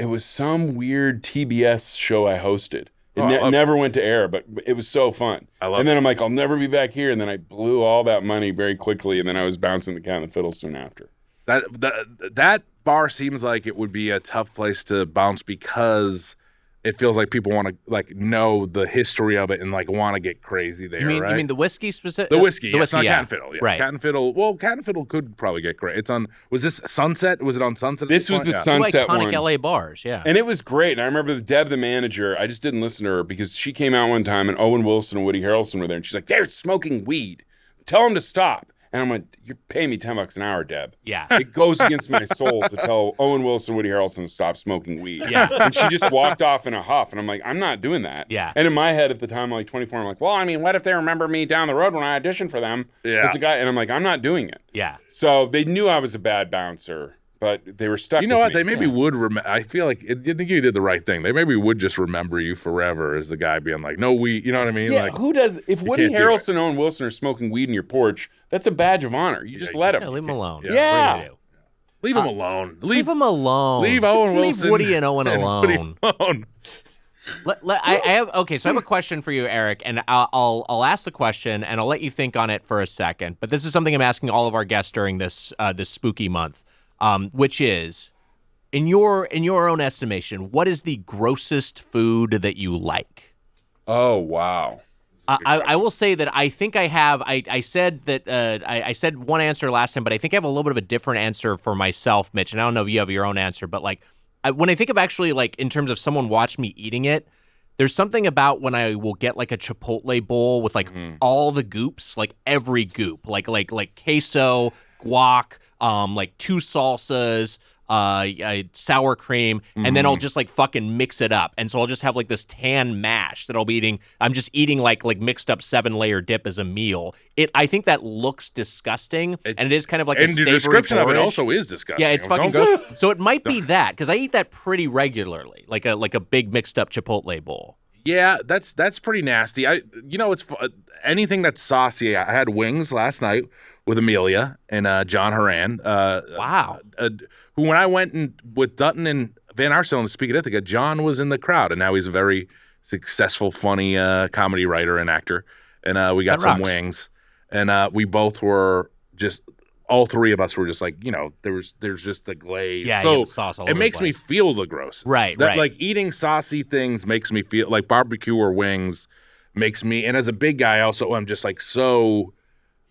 was some weird TBS show I hosted. It It never went to air, but it was so fun. And then I'm like, I'll never be back here. And then I blew all that money very quickly, and then I was bouncing the cat and the fiddle soon after. That bar seems like it would be a tough place to bounce because it feels like people want to like know the history of it and like want to get crazy there. You right? mean the whiskey specific? The whiskey, the it's whiskey, not yeah. Cat and Fiddle. Yeah. Right. Cat and Fiddle. Well, Cat and Fiddle could probably get great. It's on. Was this Sunset? Was it on Sunset? This was the Two Sunset iconic one. LA bars, yeah. And it was great. And I remember Deb, the manager, I just didn't listen to her because she came out one time and Owen Wilson and Woody Harrelson were there. And she's like, they're smoking weed. tell him to stop. And I'm like, you're paying me $10 an hour, Deb. Yeah. It goes against my soul to tell Owen Wilson, Woody Harrelson to stop smoking weed. Yeah. And she just walked off in a huff. And I'm like, I'm not doing that. Yeah. And in my head at the time, I'm like 24. I'm like, well, I mean, what if they remember me down the road when I auditioned for them? Yeah. As a guy? And I'm like, I'm not doing it. Yeah. So they knew I was a bad bouncer, but they were stuck You know with what? me. They maybe would remember. I feel like I think you did the right thing. They maybe would just remember you forever as the guy being like, "No weed." You know what I mean? Yeah, Like, who does? If Woody can't do Harrelson and Owen Wilson are smoking weed in your porch, that's a badge of honor. You just let them. Yeah, leave him alone. Yeah. What are you Yeah. gonna do? leave him alone. Leave him alone. Leave Owen Wilson. Leave Woody and Owen Woody alone. alone. I have okay. So I have a question for you, Eric, and I'll ask the question, and I'll let you think on it for a second. But this is something I'm asking all of our guests during this this spooky month, which is, in your own estimation, what is the grossest food that you like? Oh wow. I will say that I think I have. I said that I said one answer last time, but I think I have a little bit of a different answer for myself, Mitch. And I don't know if you have your own answer, but like when I think of actually like in terms of someone watched me eating it, there's something about when I will get like a Chipotle bowl with like all the goops, like every goop, like queso, guac, like 2 salsas, sour cream, and then I'll just like fucking mix it up. And so I'll just have like this tan mash that I'll be eating. I'm just eating like mixed up 7-layer dip as a meal. I think that looks disgusting, and it is kind of like a And the savory description of it porridge. also is disgusting. Yeah, it's fucking Don't- gross. So it might be that because I eat that pretty regularly, like a big mixed up Chipotle bowl. Yeah, that's pretty nasty. It's anything that's saucy. I had wings last night with Amelia and John Horan. Wow. Who, when I went with Dutton and Van Arsdale in Speak of Ithaca, John was in the crowd, and now he's a very successful, funny comedy writer and actor. And we got That some rocks. wings, and we both were just. All three of us were just like, there's just the glaze. Yeah, you so get the sauce all it over the makes me place. feel the grossest. Right. Like eating saucy things makes me feel like barbecue or wings makes me. And as a big guy, also, I'm just like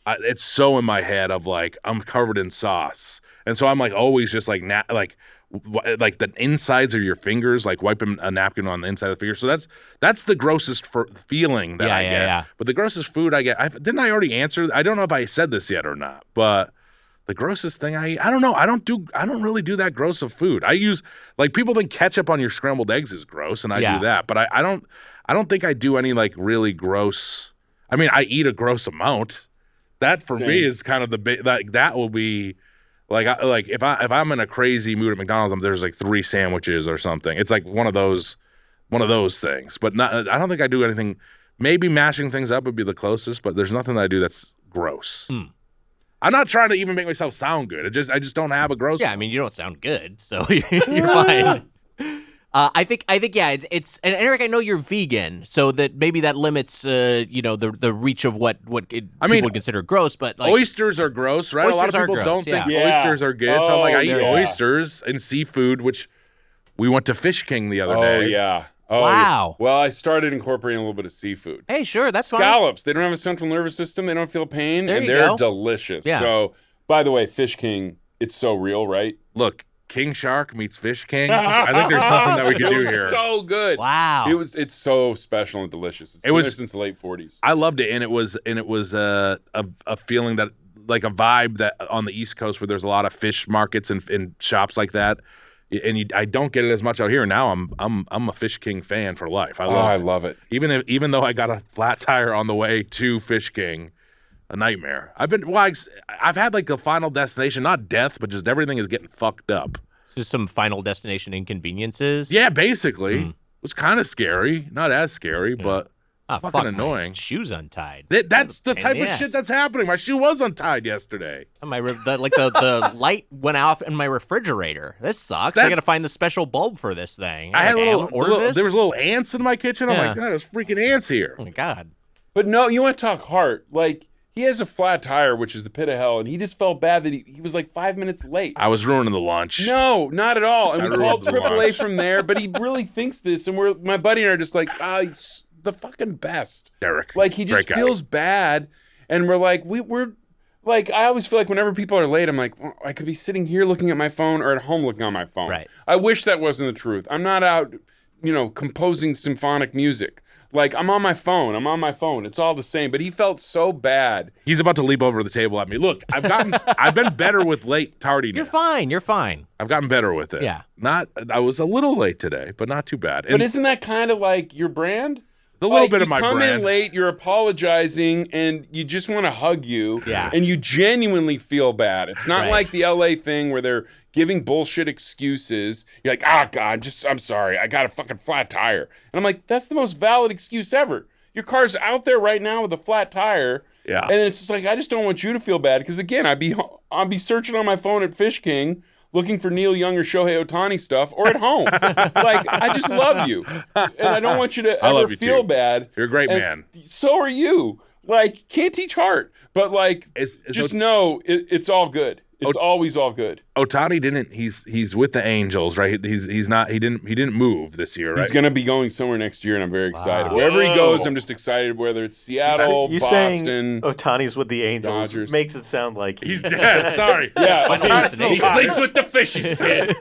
it's so in my head of like I'm covered in sauce, and so I'm like always just like like the insides of your fingers, like wiping a napkin on the inside of the finger. So that's the grossest feeling that I get. Yeah. But the grossest food I get, didn't I already answer? I don't know if I said this yet or not, but the grossest thing I don't know. I don't really do that gross of food. I use, like, people think ketchup on your scrambled eggs is gross, and I do that, but I don't think I do any like really gross. I mean, I eat a gross amount. That for me is kind of the big, like that will be. Like if I'm in a crazy mood at McDonald's, there's like 3 sandwiches or something. It's like one of those things. But I don't think I do anything. Maybe mashing things up would be the closest, but there's nothing that I do that's gross. I'm not trying to even make myself sound good. I just don't have a gross. Yeah, I mean, you don't sound good, so you're fine. I think yeah, it's and Eric, I know you're vegan, so that maybe that limits the reach of what people would consider gross, but like, oysters are gross, right? A lot of Oysters are people gross, don't think yeah. oysters are good. So I'm like, I eat yeah. oysters and seafood, which we went to Fish King the other Oh day. yeah. Oh, Wow. Yeah. Well, I started incorporating a little bit of seafood. hey, sure, that's fine. Scallops. They don't have a central nervous system. They don't feel pain, There and you they're go. delicious. Yeah. So, by the way, Fish King, it's so real, right? Look, King Shark meets Fish King. I think there's something that we can It do was here. So good. Wow. It's so special and delicious. It's It been was- there since the late 40s. I loved it, and it was a feeling that, like, a vibe that on the East Coast where there's a lot of fish markets and shops like that, and I don't get it as much out here. Now I'm a Fish King fan for life. I love it. Even though I got a flat tire on the way to Fish King, a nightmare. I've had like the final destination, not death, but just everything is getting fucked up. Just some Final Destination inconveniences. Yeah, basically. It was kind of scary, not as scary, but fucking fuck, annoying. My shoe's untied. That's the Pain type in of the shit ass. that's happening. My shoe was untied yesterday. The light went off in my refrigerator. This sucks. I That's- gotta find the special bulb for this thing. I had Like, this? there was little ants in my kitchen. I'm Yeah. like, God, there's freaking ants here. Oh my god. But no, you want to talk heart. Like, he has a flat tire, which is the pit of hell, and he just felt bad that he was like 5 minutes late. I was ruining the lunch. No, not at all. And I we called ruined the AAA lunch. from there, but he really thinks this, and my buddy and I are just like, he's the fucking best. Derek. Like, he just Great guy. feels bad, and we're like, we're like, I always feel like whenever people are late, I'm like, well, I could be sitting here looking at my phone or at home looking on my phone. Right. I wish that wasn't the truth. I'm not out, composing symphonic music. Like, I'm on my phone. It's all the same. But he felt so bad. He's about to leap over the table at me. Look, I've been better with late tardiness. You're fine. I've gotten better with it. Yeah. I was a little late today, but not too bad. But isn't that kind of like your brand? It's a little bit of my brand. You come in late, you're apologizing, and you just want to hug you. Yeah. And you genuinely feel bad. It's not Right. like the LA thing where they're giving bullshit excuses. You're like, God, I'm sorry. I got a fucking flat tire. And I'm like, that's the most valid excuse ever. Your car's out there right now with a flat tire. Yeah. And it's just like, I just don't want you to feel bad. Because again, I'd be searching on my phone at Fish King looking for Neil Young or Shohei Ohtani stuff, or at home. Like, I just love you. And I don't want you to ever feel bad. You're a great man. So are you. Like, can't teach heart. But, like, know it's all good. It's always all good. Ohtani didn't. He's with the Angels, right? He's not. He didn't move this year, right? He's going to be going somewhere next year, and I'm very excited. Wherever he goes, I'm just excited. Whether it's Seattle, you Boston, saying Ohtani's with the Angels Dodgers. makes it sound like He's dead. Sorry. Yeah, He sleeps with the fishes, kid.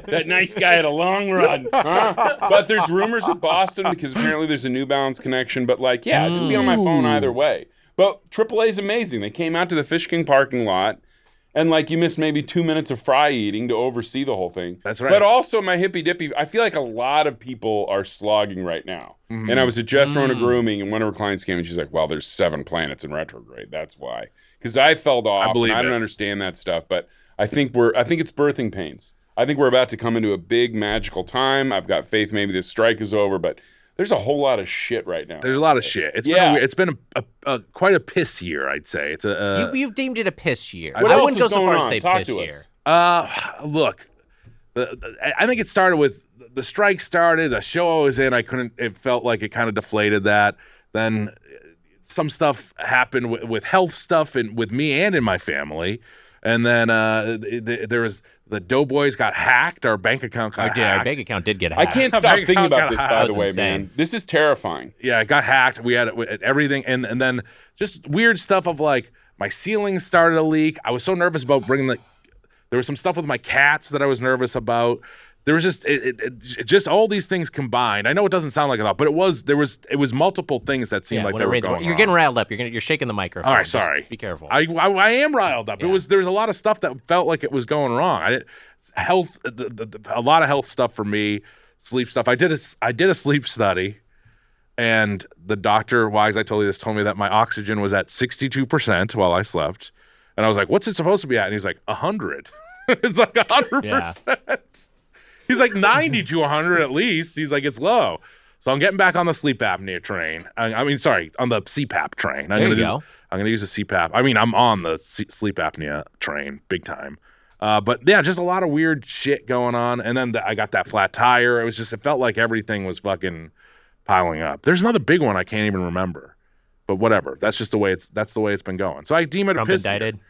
That nice guy had a long run. Huh? But there's rumors with Boston because apparently there's a New Balance connection. But like, yeah, just be on my phone either way. But AAA is amazing. They came out to the Fish King parking lot. And, like, you missed maybe 2 minutes of fry eating to oversee the whole thing. That's right. But also, my hippy-dippy, I feel like a lot of people are slogging right now. Mm-hmm. And I was at Jess Rona Grooming, and one of her clients came, and she's like, well, there's 7 planets in retrograde. That's why. Because I fell off, and I don't understand that stuff. But I think it's birthing pains. I think we're about to come into a big, magical time. I've got faith maybe this strike is over, but there's a whole lot of shit right now. There's a lot of shit. It's been a quite a piss year, I'd say. It's You've deemed it a piss year. What I else wouldn't go is so going far as on? say Talk piss to year. Look, I think it started with the strike started. The show I was in, it felt like it kind of deflated that. Then some stuff happened with health stuff and with me and in my family. And then there was the Doughboys got hacked. Our bank account got hacked. Our bank account did get hacked. I can't stop thinking about this, by the way, man. This is terrifying. Yeah, it got hacked. We had everything. And then just weird stuff of like my ceiling started to leak. I was so nervous about there was some stuff with my cats that I was nervous about. There was just just all these things combined. I know it doesn't sound like a lot, but it was multiple things that seemed like they were going on. You're getting riled up. You're shaking the microphone. All right, sorry. Just be careful. I am riled up. Yeah. There was a lot of stuff that felt like it was going wrong. A lot of health stuff for me, sleep stuff. I did a sleep study, and the doctor, Wise, I told you this, told me that my oxygen was at 62% while I slept, and I was like, "What's it supposed to be at?" And he's like, 100. It's like 100%. He's like 90 to 100 at least. He's like, it's low. So I'm getting back on the sleep apnea train. On the CPAP train. There you go. I'm going to use a CPAP. I'm on the sleep apnea train big time. But yeah, just a lot of weird shit going on. And then I got that flat tire. It felt like everything was fucking piling up. There's another big one I can't even remember. But whatever. That's just the way it's been going. So I deem it Trump a piss. indicted.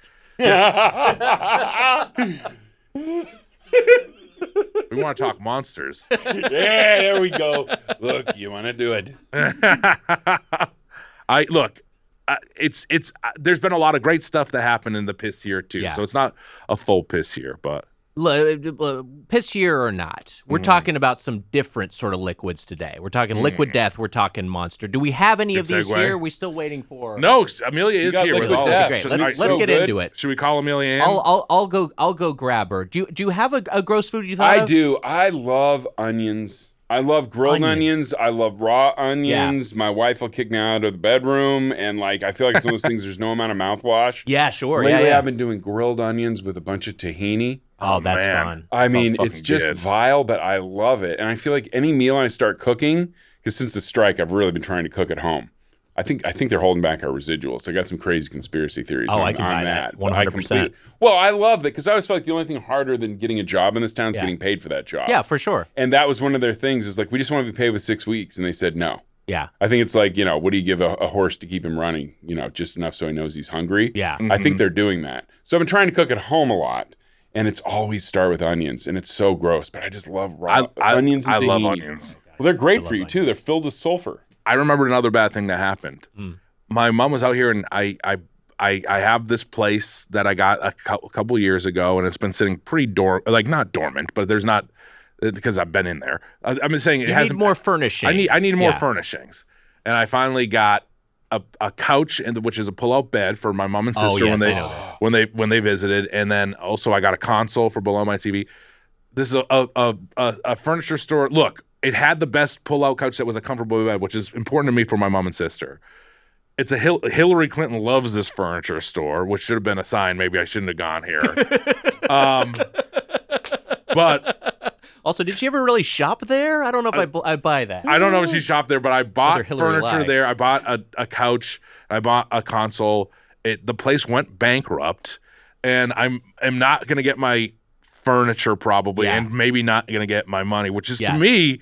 We want to talk monsters. Yeah, there we go. Look, you want to do it. There's been a lot of great stuff that happened in the piss year too. Yeah. So it's not a full piss year, but Piss year or not, we're talking about some different sort of liquids today. We're talking liquid death. We're talking monster. Do we have any of these segue. here? We're still waiting for. no, Amelia is got here with liquid all death. of Great. it. Let's so get good. into it. Should we call Amelia in? I'll go grab her. Do you have a gross food you thought I of? do. I love onions. I love grilled onions. I love raw onions. Yeah. My wife will kick me out of the bedroom, and like I feel like it's one of those things. There's no amount of mouthwash. Yeah, sure. Lately, yeah. I've been doing grilled onions with a bunch of tahini. Oh, that's man. fun. I mean, fucking it's just good. vile, but I love it. And I feel like any meal I start cooking, because since the strike, I've really been trying to cook at home. I think they're holding back our residuals. I got some crazy conspiracy theories Oh, on, I can buy that. but I 100%. completely- Well, I love that because I always felt like the only thing harder than getting a job in this town is Yeah. getting paid for that job. Yeah, for sure. And that was one of their things is like, we just want to be paid with 6 weeks. And they said no. Yeah. I think it's like, what do you give a horse to keep him running? Just enough so he knows he's hungry. Yeah. I think they're doing that. So I've been trying to cook at home a lot. And it's always start with onions. And it's so gross. But I just love raw onions and I love tahini. onions. Well, they're great for you, too. They're filled with sulfur. I remembered another bad thing that happened. My mom was out here, and I have this place that I got a couple years ago, and it's been sitting pretty not dormant, but there's not because I've been in there. I'm saying it You has need more furnishings. I need more furnishings, and I finally got a couch, which is a pull-out bed for my mom and sister when they visited, and then also I got a console for below my TV. This is a furniture store. Look, it had the best pull-out couch that was a comfortable bed, which is important to me for my mom and sister. It's a Hillary Clinton loves this furniture store, which should have been a sign. Maybe I shouldn't have gone here. But also, did she ever really shop there? I don't know if I buy that. I don't know if she shopped there, but I bought Hillary furniture lied. there. I bought a couch. I bought a console. The place went bankrupt, and I'm not going to get my furniture probably, and maybe not going to get my money, which is to me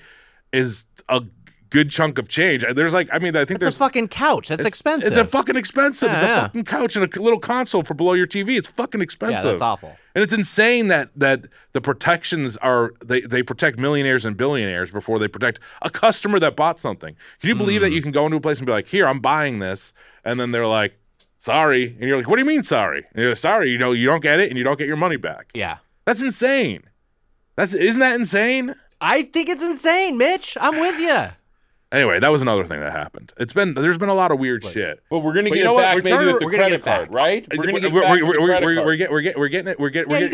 is a good chunk of change. There's I think That's there's a fucking couch. That's expensive. It's a fucking expensive. Yeah, it's a fucking couch and a little console for below your TV. It's fucking expensive. Yeah, that's awful. And it's insane that the protections are they protect millionaires and billionaires before they protect a customer that bought something. Can you believe that you can go into a place and be like, "Here, I'm buying this," and then they're like, "Sorry," and you're like, "What do you mean sorry?" And you're like, "Sorry, you don't get it, and you don't get your money back." Yeah. That's insane. Isn't that insane? I think it's insane, Mitch. I'm with you. Anyway, that was another thing that happened. There's been a lot of weird shit. But we're gonna But get you know it what? back We're maybe with the we're gonna credit get it card, back. right? We're gonna get back with the credit card. We're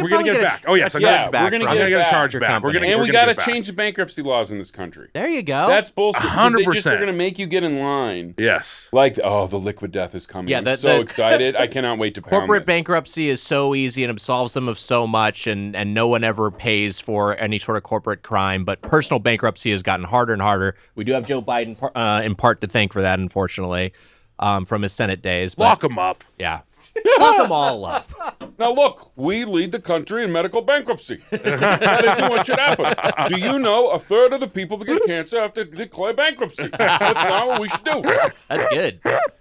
gonna get it back. Oh yes, I'm charge gonna back we're gonna from I'm gonna get a back. charge your back. company. And we got gotta change the bankruptcy laws in this country. There you go. That's bullshit. because 100%. They're gonna make you get in line. Yes. Like, the liquid death is coming. Yeah, I'm the so excited. I cannot wait to pound corporate this. bankruptcy is so easy and absolves them of so much, and no one ever pays for any sort of corporate crime. But personal bankruptcy has gotten harder and harder. We do have Joe Biden in part to thank for that, unfortunately, from his Senate days. But, Lock them up. Yeah. Lock them all up. Now look, we lead the country in medical bankruptcy. That isn't what should happen. Do you know 1/3 of the people that get cancer have to declare bankruptcy? That's not what we should do. That's good.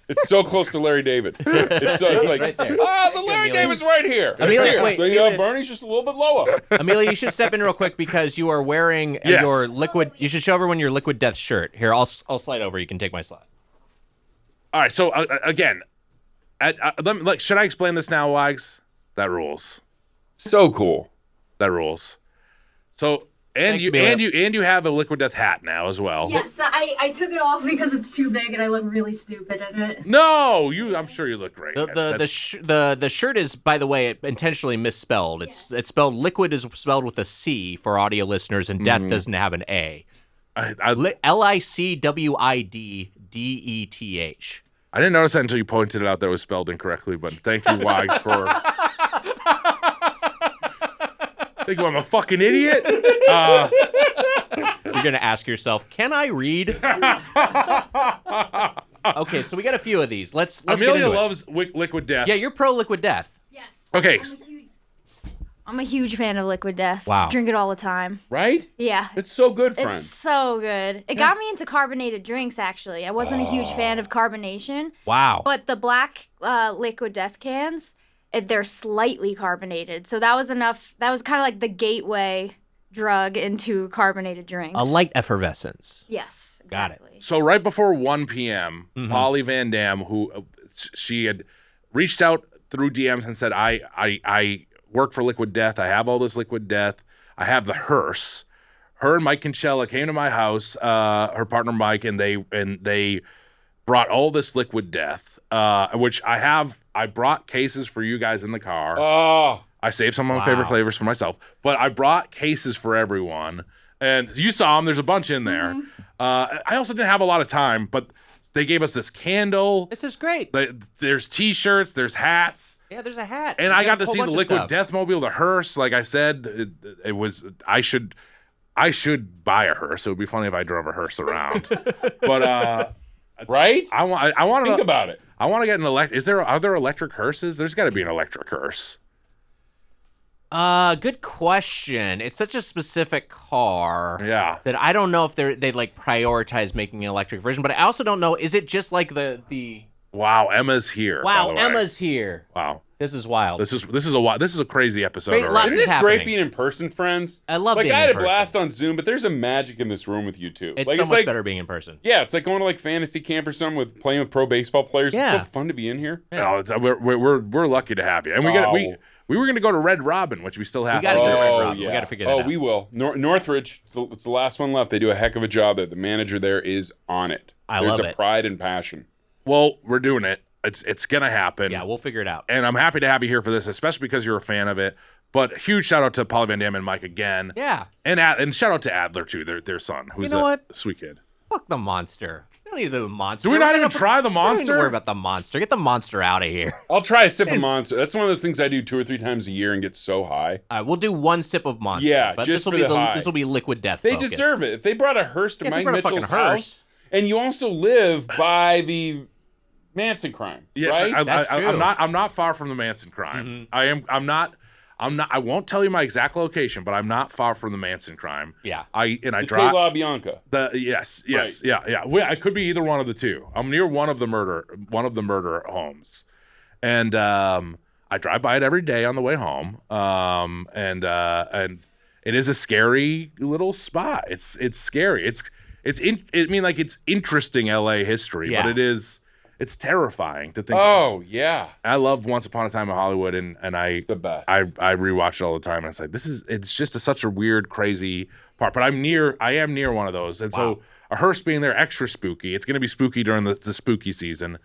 It's so close to Larry David. It's like, right there. the Larry Amelia. David's right here. Amelia, It's here. wait, The, Amelia. Bernie's just a little bit lower. Amelia, you should step in real quick because you are wearing Yes. your liquid. You should show everyone your liquid death shirt. Here, I'll slide over. You can take my slide. All right. So again, should I explain this now, Wags? That rules. So cool. That rules. So Thanks, Amelia. you have a liquid death hat now as well. Yes, I took it off because it's too big and I look really stupid in it. No, I'm sure you look great. The shirt is, by the way, intentionally misspelled. It's spelled liquid is spelled with a C for audio listeners, and death doesn't have an A. LICWIDDETH. I didn't notice that until you pointed it out that it was spelled incorrectly, but thank you, Wags, for... Think I'm a fucking idiot? You're gonna ask yourself, can I read? Okay, so we got a few of these. Let's get Amelia into it. loves liquid death. Yeah, you're pro liquid death. Yes. Okay. I'm a huge fan of Liquid Death. Wow. Drink it all the time. Right? Yeah. It's so good, friend. It's so good. It got me into carbonated drinks, actually. I wasn't a huge fan of carbonation, Wow. but the black Liquid Death cans, they're slightly carbonated. So that was enough. That was kind of like the gateway drug into carbonated drinks. A light effervescence. Yes, Got it. exactly. So right before 1 p.m., Polly Van Dam, who she had reached out through DMs and said, I work for Liquid Death. I have all this Liquid Death. I have the hearse. Her and Mike Kinsella came to my house, her partner Mike, and they brought all this Liquid Death, which I brought cases for you guys in the car. Oh, I saved some of my favorite flavors for myself, but I brought cases for everyone. And you saw them. There's a bunch in there. I also didn't have a lot of time, but they gave us this candle. This is great. There's T-shirts. There's hats. Yeah, there's a hat. And You I got got a to whole see the bunch of Liquid stuff. Death Mobile, the hearse. Like I said, it was. I should buy a hearse. It would be funny if I drove a hearse around. But right? I want to Think about it. I want to get an electric. Are there electric hearses? There's got to be an electric hearse. Good question. It's such a specific car. Yeah. That I don't know if they'd like prioritize making an electric version, but I also don't know. Is it just like the? Wow, Emma's here. by Wow, the way. Emma's here. Wow. This is wild. This is a crazy episode. Great, already. lots Isn't is this happening. great being in person, friends? I love being I in had a person. blast on Zoom, but there's a magic in this room with you two. It's like, so it's much like, better being in person. Yeah, it's like going to like fantasy camp or something with playing with pro baseball players. Yeah. It's so fun to be in here. No, we're lucky to have you, and we were going to go to Red Robin, which we still have. We gotta go to Red Oh, Robin. We yeah. gotta figure that out. We will. Northridge, it's the last one left. They do a heck of a job there. The manager there is on it. I There's love a it. pride and passion. Well, we're doing it. It's gonna happen. Yeah, we'll figure it out. And I'm happy to have you here for this, especially because you're a fan of it. But huge shout out to Polly Van Damme and Mike again. Yeah. And shout out to Adler too, their son, who's know a what? sweet kid. Fuck the monster. We don't need the monster. Do we not even try the We don't need to monster? worry about the monster. Get the monster out of here. I'll try a sip of Monster. That's one of those things I do 2 or 3 times a year and get so high. We'll do one sip of monster. Yeah, but just this will for be the high. This will be liquid death. They focused. deserve it. If they brought a hearse to Yeah, if they Mike brought a Mitchell's fucking hearse. house, and you also live by the Manson crime, Yes, right? That's true. I'm not far from the Manson crime. I'm not. I won't tell you my exact location, but I'm not far from the Manson crime. Yeah. I the drive La Bianca. yes, Right. yeah. I could be either one of the two. I'm near one of the murder homes, and I drive by it every day on the way home. And it is a scary little spot. It's scary. It's interesting LA history, Yeah. but it's terrifying to think. Oh yeah, I loved Once Upon a Time in Hollywood, and I the best. I rewatch it all the time, and it's like it's just such a weird, crazy part. But I am near one of those, and so a hearse being there extra spooky. It's going to be spooky during the spooky season,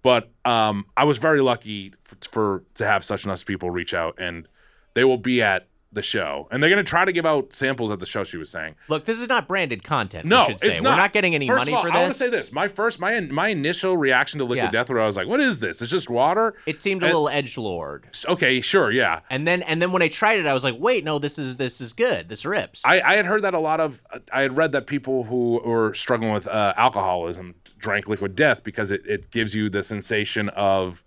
but I was very lucky to have such nice people reach out, and they will be at the show, and they're going to try to give out samples at the show. She was saying, Look, this is not branded content. "No, we should say. it's not. We're not getting any First money of all, for I want to this. say this: my initial reaction to Liquid Yeah. Death, where I was like, "What is this? It's just water." It seemed a little edgelord. Okay, sure, yeah. And then when I tried it, I was like, wait, no, this is good. This rips. I had heard that I had read that people who were struggling with alcoholism drank Liquid Death because it gives you the sensation of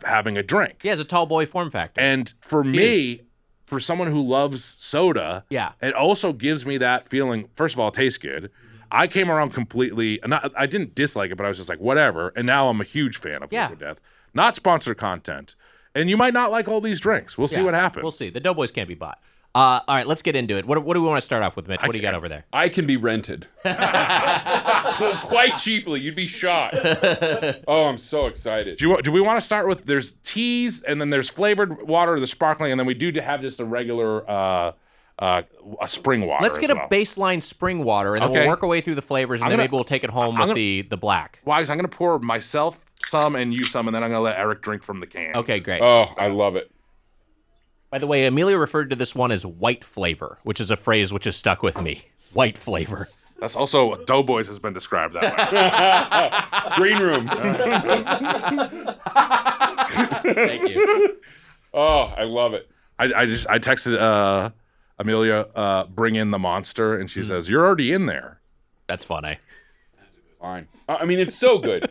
having a drink. Yeah, it's a tall boy form factor. And for me, for someone who loves soda, Yeah. it also gives me that feeling. First of all, it tastes good. I came around completely. I didn't dislike it, but I was just like, whatever. And now I'm a huge fan of Yeah. Liquid Death. Not sponsored content. And you might not like all these drinks. We'll see what happens. We'll see. The Doughboys can't be bought. All right, let's get into it. What do we want to start off with, Mitch? What do you got over there? I can be rented quite cheaply. You'd be shocked. Oh, I'm so excited. Do we want to start with there's teas and then there's flavored water, the sparkling, and then we do have just a regular a spring water. Let's get as a well. baseline spring water, and then Okay. we'll work our way through the flavors, and I'm then gonna- maybe we'll take it home I'm with gonna- the black. Wise, I'm gonna pour myself some and you some, and then I'm gonna let Eric drink from the can. Okay, great. Oh, I love it. By the way, Amelia referred to this one as white flavor, which is a phrase which has stuck with me. White flavor. That's also Doughboys has been described that way. Green room. Thank you. Oh, I love it. I texted Amelia, bring in the monster, and she says, "You're already in there." That's funny. Fine. I mean, it's so good.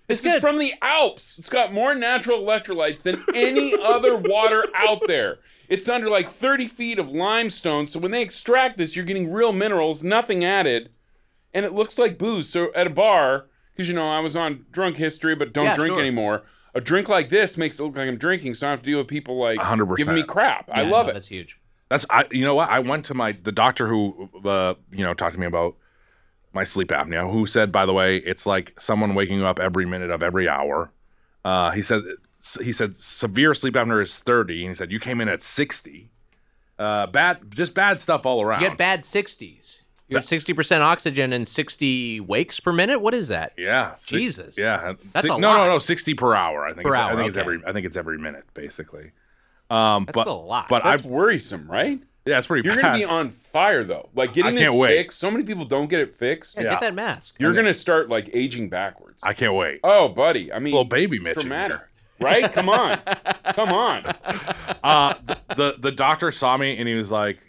This is good. from the Alps. It's got more natural electrolytes than any other water out there. It's under like 30 feet of limestone, so when they extract this, you're getting real minerals, nothing added, and it looks like booze. So at a bar, because I was on drunk history, but don't drink sure. anymore. A drink like this makes it look like I'm drinking, so I don't have to deal with people like 100%. giving me crap. I Yeah, love no, it. That's huge. You know what? I went to the doctor who talked to me about my sleep apnea, who said, by the way, it's like someone waking up every minute of every hour. He said severe sleep apnea is 30, and he said you came in at 60. Bad stuff all around. You get bad 60s. You're at 60% oxygen and 60 wakes per minute? What is that? Yeah. Jesus. Yeah. That's a no, lot. No, 60 per hour. I think Per it's, hour, I think it's okay. I think it's every minute, basically. That's but still a lot. But That's worrisome, right? yeah, it's pretty You're bad. going to be on fire, though. Like, getting I this can't wait. fixed, so many people don't get it fixed. Yeah, Yeah. get that mask. You're going to start, like, aging backwards. I can't wait. Oh, buddy. I mean, Little baby it's Mitch in dramatic. here. Right? Come on. Come on. The doctor saw me and he was like,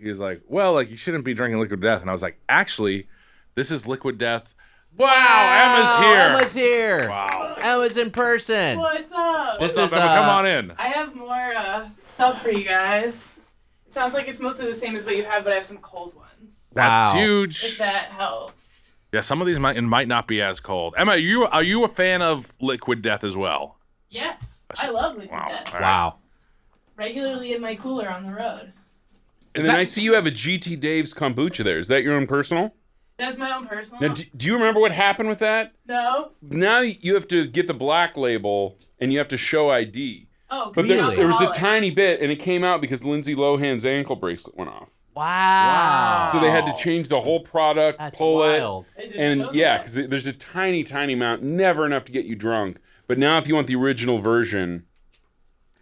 well, like you shouldn't be drinking Liquid Death, and I was like, actually, this is Liquid Death. Wow, Emma's here. Emma's here. Wow. Emma's in person. What's up? This What's is up, Emma? Come on in. I have more stuff for you guys. It sounds like it's mostly the same as what you have, but I have some cold ones. That's Wow. If huge. that helps. Yeah, some of these might not be as cold. Emma, are you a fan of Liquid Death as well? Yes. I love Liquid Wow. Death. All right. Wow. Regularly in my cooler on the road. And Is then that- I see you have a GT Dave's kombucha there. Is that your own personal? That's my own personal. Now, do you remember what happened with that? No. Now you have to get the black label and you have to show ID. Oh, But green there was a alcoholic. tiny bit, and it came out because Lindsay Lohan's ankle bracelet went off. Wow. So they had to change the whole product, That's pull wild. I didn't and know yeah, that. because there's a tiny amount, never enough to get you drunk. But now if you want the original version,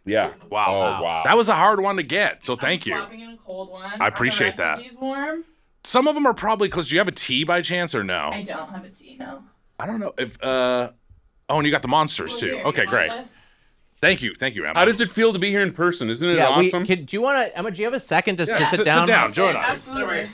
yeah. Wow. Oh, wow. That was a hard one to get, so thank I'm you. swapping in a cold one. I appreciate Are the rest that. of these warm? Some of them are probably because do you have a tea by chance or no? I don't have a tea, no. I don't know if oh, and you got the monsters Well, too. here, Okay, you want great. this? Thank you, Emma. How does it feel to be here in person? Isn't it Yeah, awesome? do you want to, Emma, do you have a second to Yeah, sit down? Sit down, join us. Absolutely.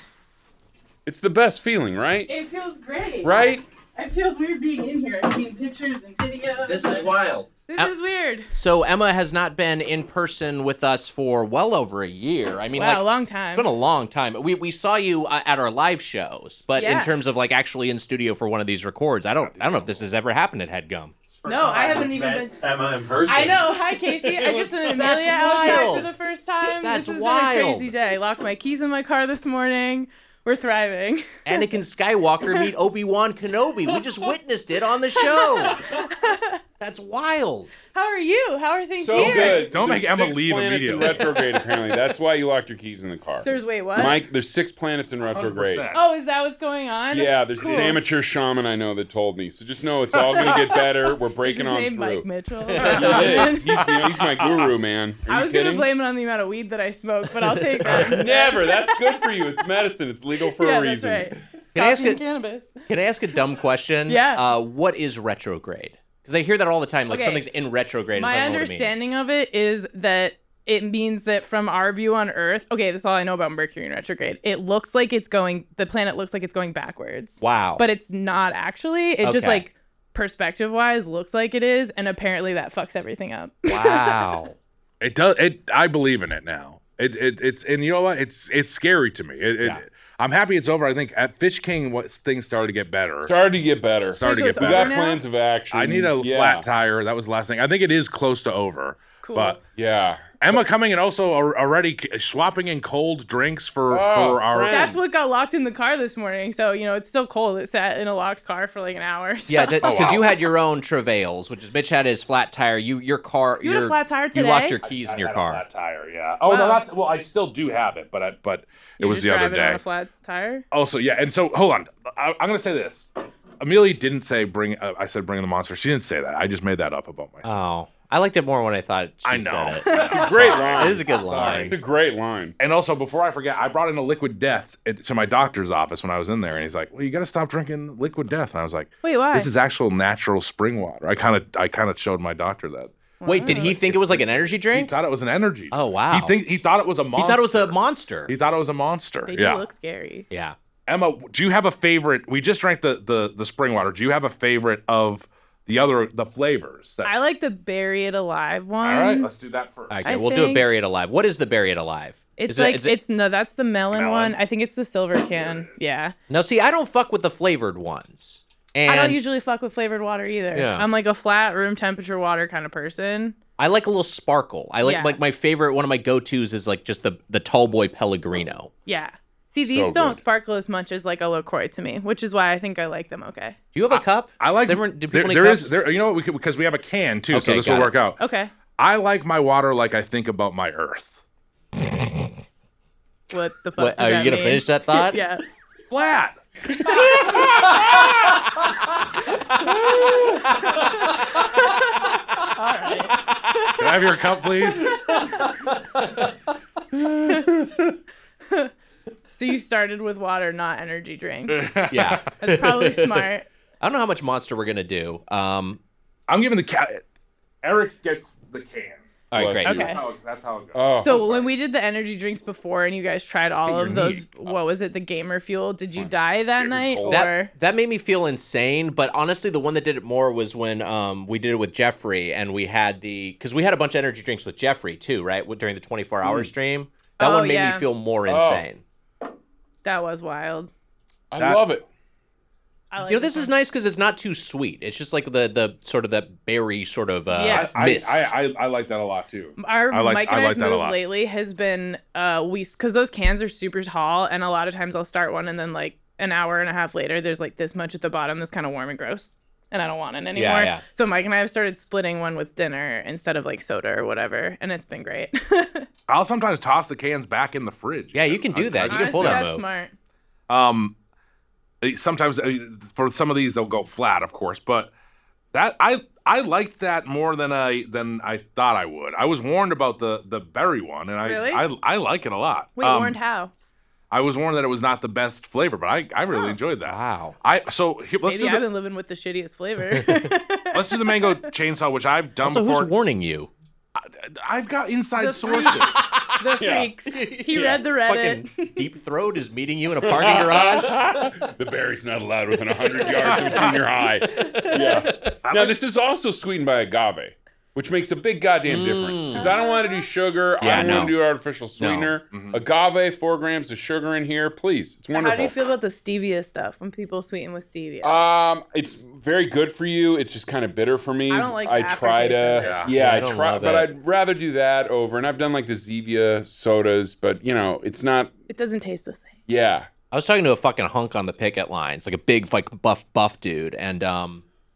It's the best feeling, right? It feels great. Right? It feels weird being in here and seeing pictures and videos. This is wild. This is weird. So Emma has not been in person with us for well over a year. I mean, Wow, like, a long time. it's been a long time. We saw you at our live shows, but in Yeah. terms of like actually in studio for one of these records, I don't know if this has ever happened at Headgum. No, I haven't even been. Emma in person. I know. Hi, Casey. I just met That's Amelia outside wild. for the first time. That's this has wild. been a crazy day. I locked my keys in my car this morning. We're thriving. Anakin Skywalker meet Obi-Wan Kenobi. We just witnessed it on the show. That's wild. How are you? How are things So here? good. Don't make There's Emma 6 leave planets immediately. in retrograde, apparently. That's why you locked your keys in the car. There's wait, what? Mike, there's 6 planets in retrograde. 100%. Oh, is that what's going on? Yeah, there's Cool. this amateur shaman I know that told me. So just know it's all gonna get better. We're Is breaking his on name through. Mike Mitchell? It is. He's my guru, man. Are I you was kidding? gonna blame it on the amount of weed that I smoke, but I'll take that. Never. That's good for you. It's medicine. It's legal for yeah, a reason. that's right. Can I ask Coffee and a- cannabis? Can I ask a dumb question? Yeah. What is retrograde? Because I hear that all the time. Like Okay. something's in retrograde. My and I don't know what it means. understanding of it is that it means that from our view on Earth, okay, that's all I know about Mercury in retrograde. It looks like the planet looks like it's going backwards. Wow. But it's not actually. It just Okay. like perspective wise looks like it is, and apparently that fucks everything up. Wow. It does. I believe in it now. It's and you know what? It's scary to me. Yeah. I'm happy it's over. I think at Fish King, things started to get better. Started to get better. Started So to it's get We better. got now? plans of action. I need a Yeah. flat tire. That was the last thing. I think it is close to over. Cool. But Yeah. Emma coming and also already swapping in cold drinks for Oh, our. friend. That's what got locked in the car this morning. So, it's still cold. It sat in a locked car for like an hour. So. Yeah, because wow. you had your own travails, which is Mitch had his flat tire. Your car. You had a flat tire You today? locked your keys in your had car. A flat tire, yeah. Oh no, Wow. not well. I still do have it, but it You was just the other driving on day. a flat tire? Also, yeah, and so hold on. I'm gonna say this. Amelia didn't say bring. I said bring the monster. She didn't say that. I just made that up about myself. Oh, I liked it more when I thought she I know. said it. It's a great line. It is a good Sorry. line. It's a great line. And also, before I forget, I brought in a Liquid Death to my doctor's office when I was in there, and he's like, "Well, you got to stop drinking Liquid Death." And I was like, Wait, why? "This is actual natural spring water." I kind of showed my doctor that. Wait, did he think it was like an energy He drink? thought it was an energy. Oh, wow. He thought it was a monster. He thought it was a monster. He thought it was a monster. They do yeah. look scary. Yeah. Emma, do you have a favorite? We just drank the spring water. Do you have a favorite of the flavors? I like the Bury It Alive one. All right, let's do that first. Okay, I we'll do a think- Bury It Alive. What is the Bury It Alive? It's Is it- like is it- that's the melon Melon? one. I think it's the silver can. Yeah. No, see, I don't fuck with the flavored ones. And I don't usually fuck with flavored water either. Yeah. I'm like a flat room temperature water kind of person. I like a little sparkle. I like Yeah. like my favorite. One of my go-tos is like just the Tall Boy Pellegrino. Yeah. See, these So don't good. sparkle as much as like a LaCroix to me, which is why I think I like them okay. Do you have a cup? I like. Do people need there cups? is there. You know what? Because we have a can too, so Okay, this will got it. work out. Okay. I like my water like I think about my Earth. What the fuck What, does are you that gonna mean? finish that thought? Yeah. Flat. All right. Can I have your cup, please? So you started with water, not energy drinks. Yeah. That's probably smart. I don't know how much monster we're gonna do. I'm giving the cat. Eric gets the can. All right, Bless great. you. Okay. That's how it goes. Oh, So when we did the energy drinks before and you guys tried all Your of those, knee. what was it, the gamer fuel? Did you die that Gamer night cold. or? That made me feel insane, but honestly, the one that did it more was when we did it with Jeffrey, and we had because we had a bunch of energy drinks with Jeffrey too, right? During the 24-hour stream, that Oh, one made yeah. me feel more insane. That was wild. I That- love it. I like You know, this is nice because it's not too sweet. It's just like the sort of that berry sort of Yes. mist. I like that a lot too. Our I like- Mike I and like I's that a move lot. lately has been because those cans are super tall, and a lot of times I'll start one and then like an hour and a half later, there's like this much at the bottom that's kind of warm and gross. and I don't want it anymore. Yeah. So Mike and I have started splitting one with dinner instead of like soda or whatever, and it's been great. I'll sometimes toss the cans back in the fridge. Yeah, you can do that. You can pull Honestly, that that's move. smart. Sometimes for some of these they'll go flat, of course, but that I liked that more than I thought I would. I was warned about the berry one, and Really? I like it a lot. Wait, warned how? I was warned that it was not the best flavor, but I really enjoyed that. Wow. Let's Maybe do I've been living with the shittiest flavor. let's do the mango chainsaw, which I've done So before. who's warning you? I've got inside The sources. The freaks. He read the Reddit. Fucking Deep Throat is meeting you in a parking garage. The berry's not allowed within 100 yards of junior high. Yeah. Now, this is also sweetened by agave, which makes a big goddamn difference. Because I don't want to do sugar. Yeah, I don't want to do artificial sweetener. Agave, 4 grams of sugar in here. Please. It's wonderful. How do you feel about the stevia stuff when people sweeten with stevia? It's very good for you. It's just kind of bitter for me. I don't like the I try aftertaste to, of it. Yeah, I I don't try, love but it. I'd rather do that over. And I've done like the Zevia sodas, but it's not. It doesn't taste the same. Yeah. I was talking to a fucking hunk on the picket lines, like a big, like buff dude, and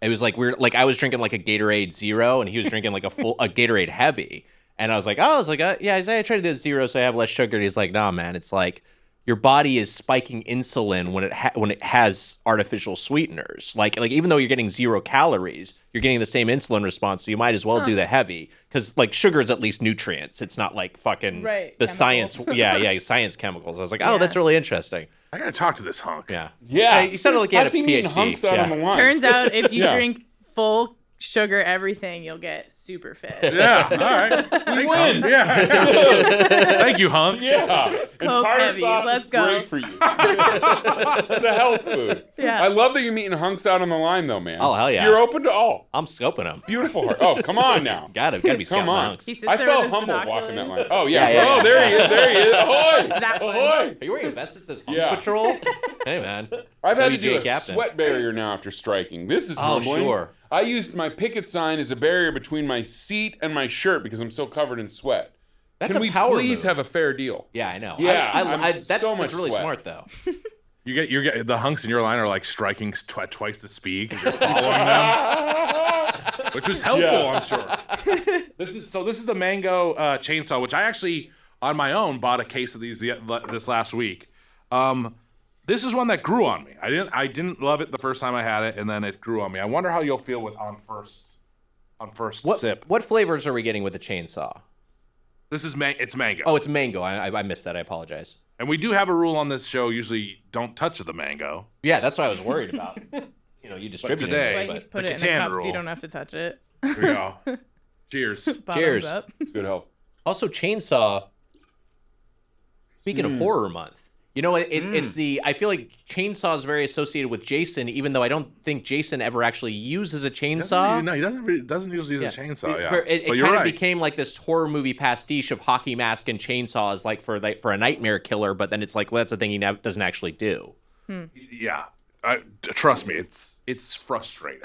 it was like I was drinking like a Gatorade Zero, and he was drinking like a Gatorade Heavy, and I was like, yeah, I tried to do Zero, so I have less sugar. And he's like, nah, man, it's like your body is spiking insulin when it has artificial sweeteners. Like even though you're getting 0 calories, you're getting the same insulin response. So you might as well do the heavy, because like sugar is at least nutrients. It's not like fucking Right, the chemicals. science. Yeah, science chemicals. I was like, oh, that's really interesting. I gotta talk to this hunk. Yeah. Yeah. You sounded like you had I've a seen eating PhD. hunks out Yeah. on the line. Turns out if you Yeah. drink full sugar everything, you'll get super fit. Yeah, all right. Thanks, hunk. Yeah. Thank you, hunk. Yeah. And Coke tartar heavies, sauce let's is go. great for you. The health food. Yeah. I love that you're meeting hunks out on the line, though, man. Oh, hell yeah. You're open to all. I'm scoping them. Beautiful heart. Oh, come on now. Gotta be scouting Come on. hunks. He sits I there with felt his humble walking that line. binoculars. Oh, yeah. Yeah. Oh, there he is. There he is. Ahoy. That one. Ahoy. Are you wearing a vest that says Hunk Yeah. Patrol? Hey, man. I've had to do WJ a Captain. sweat barrier now after striking. This is Oh, humbling. sure. I used my picket sign as a barrier between my seat and my shirt because I'm so covered in sweat. That's Can a we power please move. have a fair deal? Yeah, I know. Yeah, that's so much really sweat. smart, though. You get the hunks in your line are like striking twice the speed because you're following them, which was helpful, Yeah. I'm sure. This is the mango chainsaw, which I actually on my own bought a case of these this last week. This is one that grew on me. I didn't love it the first time I had it, and then it grew on me. I wonder how you'll feel with on first sip. What flavors are we getting with the chainsaw? This is it's mango. Oh, it's mango. I missed that. I apologize. And we do have a rule on this show: usually don't touch the mango. Yeah, that's what I was worried about. You distribute today- it. Like But you put the it in a Catan cup so rule. you don't have to touch it. Here we go. Cheers. Bottoms Cheers. up. Good help. also, chainsaw. Speaking of horror month, it's I feel like chainsaw is very associated with Jason, even though I don't think Jason ever actually uses a chainsaw. No, he doesn't usually use a chainsaw. Yeah, It but you're kind of right. became like this horror movie pastiche of hockey mask and chainsaws, like for a nightmare killer. But then it's like, well, that's the thing he doesn't actually do. Yeah, trust me, it's frustrating.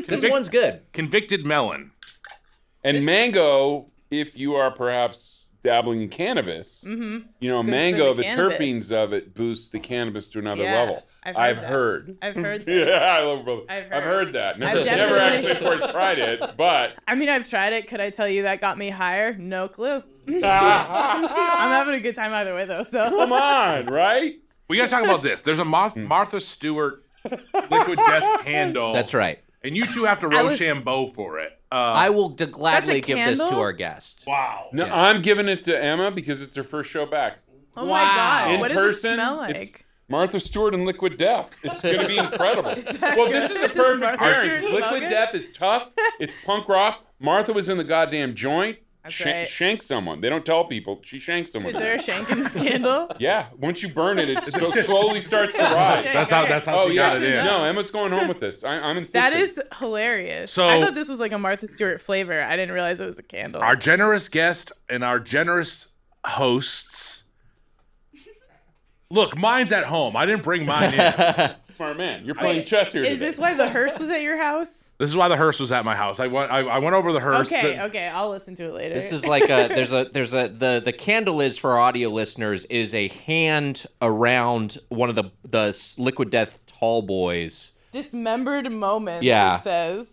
This one's good. Convicted melon. And mango, if you are perhaps dabbling in cannabis, mango, for the the cannabis. terpenes of it boost the cannabis to another Yeah, level. I've heard I've that. heard. I've heard that. Yeah, I love it, brother. I've I've heard. heard that. I've Never definitely- actually, of course, tried it, but I mean, I've tried it. Could I tell you that got me higher? No clue. I'm having a good time either way, though. So come on, right? We gotta talk about this. There's a Martha Stewart liquid death candle. That's right. And you two have to was- Rochambeau for it. I will gladly give this to candle? our guest. Wow. No, I'm giving it to Emma because it's her first show back. oh Wow. my god, In what does person, it smell it's like? Martha Stewart and Liquid Death. It's going to be incredible. that Well, good? this is a Does perfect Martha pairing. Stewart smell Liquid good? Death is tough. It's punk rock. Martha was in the goddamn joint. That's right. Shanked someone. They don't tell people. She shanked someone. Is there a shank in this candle? Yeah. Once you burn it, it slowly starts to rise. That's how Oh she yeah. got it in. No, Emma's going home with this. I'm insisting. That is hilarious. So- I thought this was like a Martha Stewart flavor. I didn't realize it was a candle. Our generous guest and our generous hosts. Look, mine's at home. I didn't bring mine in. smart man. You're playing chess here Is today. this why the hearse was at your house? This is why the hearse was at my house. I went over the hearse. Okay, I'll listen to it later. This is like the candle is for our audio listeners is a hand around one of the liquid death Tall Boys. Dismembered moments. Yeah. It says.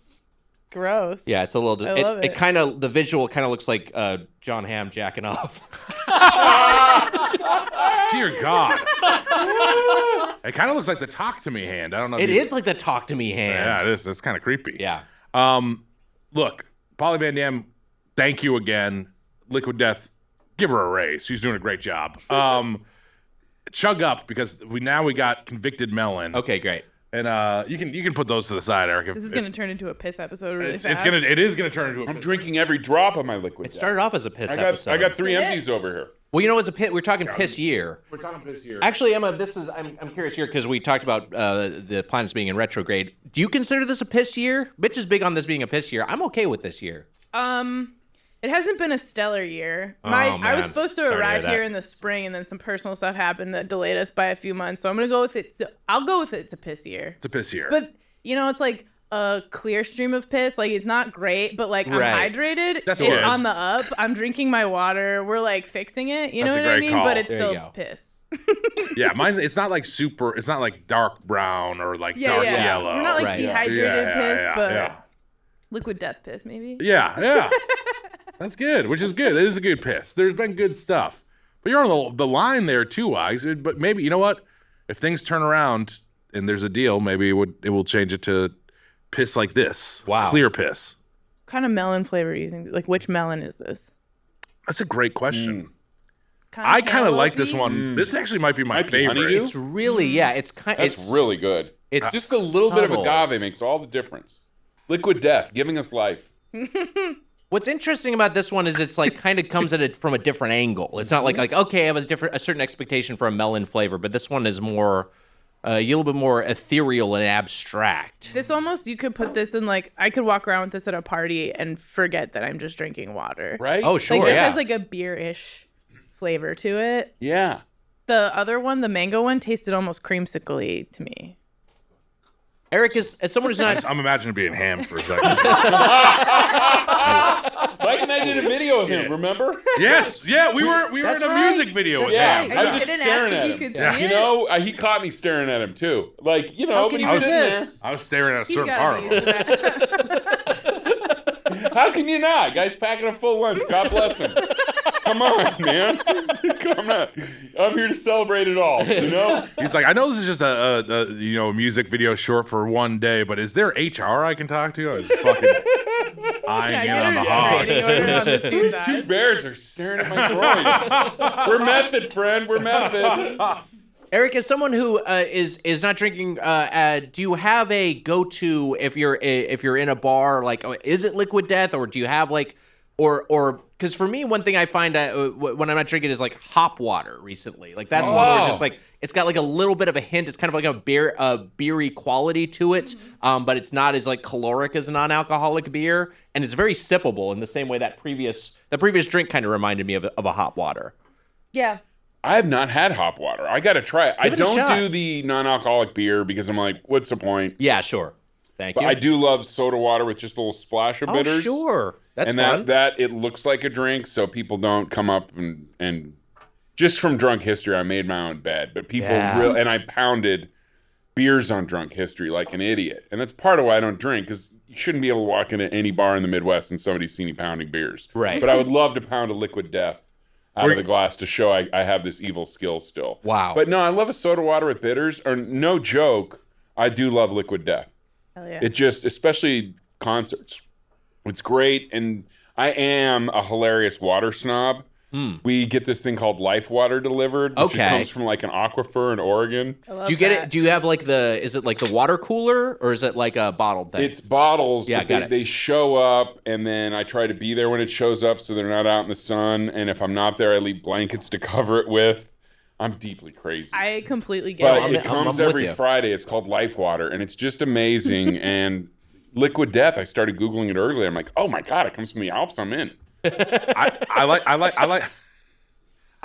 Gross. Yeah, it's a little. I love it. kind of the visual kind of looks like John Hamm jacking off. Dear God. It kind of looks like the Talk to Me hand. I don't know. It is like the Talk to Me hand. Yeah, it is. That's kind of creepy. Yeah. Look, Polly Van Dam, thank you again. Liquid Death, give her a raise. She's doing a great job. Chug up because we got convicted melon. Okay, great. And you can put those to the side, Eric. This is going to turn into a piss episode really fast. It is gonna turn into a. I'm drinking every drop of my liquid. It started off as a piss I episode. got 3 empties over here. Well, you know, we're talking piss year. We're talking piss year. Actually, Emma, I'm curious here because we talked about the planets being in retrograde. Do you consider this a piss year? Mitch is big on this being a piss year. I'm okay with this year. It hasn't been a stellar year. I was man. supposed to Sorry to arrive hear that. here in the spring, and then some personal stuff happened that delayed us by a few months. So I'm gonna go with it. I'll go with it. It's a piss year. It's a piss year. But it's like a clear stream of piss. Like it's not great, but like Right. I'm hydrated. That's it's good. on the up. I'm drinking my water. We're like fixing it. You That's know a what I great mean? call. But it's There you still go. piss. Yeah, it's not like dark brown or like dark Yeah. yellow. We're not like Right. dehydrated piss, but yeah. liquid death piss maybe. Yeah. That's good, which is good. It is a good piss. There's been good stuff. But you're on the line there too, Wags. But maybe, you know what? If things turn around and there's a deal, maybe it will change it to piss like this. Wow. Clear piss. What kind of melon flavor do you think? Like which melon is this? That's a great question. Kinda I kind of like cantaloupe-y? this one. This actually might be my Might be favorite. honeydew? It's really, it's kind. That's really good. It's Just a little bit of subtle. agave makes all the difference. Liquid Death, giving us life. What's interesting about this one is it's like kind of comes at it from a different angle. It's not like okay, I have a certain expectation for a melon flavor, but this one is more a little bit more ethereal and abstract. This almost, you could put this in like, I could walk around with this at a party and forget that I'm just drinking water. Right? Oh, sure, Like this yeah. has like a beer-ish flavor to it. Yeah. The other one, the mango one, tasted almost creamsicle-y to me. Eric is as someone who's not. I'm imagining being ham for a second. Mike and I did a video of him, remember? Yes, yeah, we were in That's a right. music video with Yeah, him. I I was just didn't staring ask at if you him. could Yeah. see You it. know, he caught me staring at him too. Like, but can he you was sitting resist? there. I was staring at a He's certain gotta part be of used him. to that. How can you not? Guy's packing a full lunch. God bless him. Come on, man. Come on. I'm here to celebrate it all, you know? He's like, I know this is just a music video short for one day, but is there HR I can talk to? I was fucking eyeing Yeah, in on the get hog. restraining orders on this dude's Two eyes. bears are staring at my groin. We're method, friend. We're method. Eric, as someone who is not drinking, do you have a go-to if you're in a bar? Like, is it Liquid Death, or do you have like, or because for me, one thing I find when I'm not drinking is like hop water. Recently, like that's one where just like it's got like a little bit of a hint. It's kind of like a beery quality to it, but it's not as like caloric as a non-alcoholic beer, and it's very sippable in the same way that previous drink kind of reminded me of a hop water. Yeah. I have not had hop water. I got to try it. I Give it a don't shot. do the non-alcoholic beer because I'm like, what's the point? Yeah, sure. Thank But you. I do love soda water with just a little splash of Oh, bitters. sure. That's and fun. that it looks like a drink, so people don't come up and just from drunk history, I made my own bed. But people and I pounded beers on drunk history like an idiot, and that's part of why I don't drink, because you shouldn't be able to walk into any bar in the Midwest and somebody's seen me pounding beers. Right. But I would love to pound a Liquid Death out of the glass to show I have this evil skill still. Wow. But no, I love a soda water with bitters. Or no joke, I do love Liquid Death. Hell yeah. It just, especially concerts, it's great. And I am a hilarious water snob. We get this thing called Life Water delivered, which Okay. comes from like an aquifer in Oregon. I love Do you get that. it? Do you have like is it like the water cooler, or is it like a bottled thing? It's bottles, Yeah, but got it. they show up, and then I try to be there when it shows up so they're not out in the sun. And if I'm not there, I leave blankets to cover it with. I'm deeply crazy. I completely get But it. I'm- it comes I'm with every you. Friday. It's called Life Water, and it's just amazing. And Liquid Death, I started Googling it earlier. I'm like, oh my God, it comes from the Alps. I'm in. I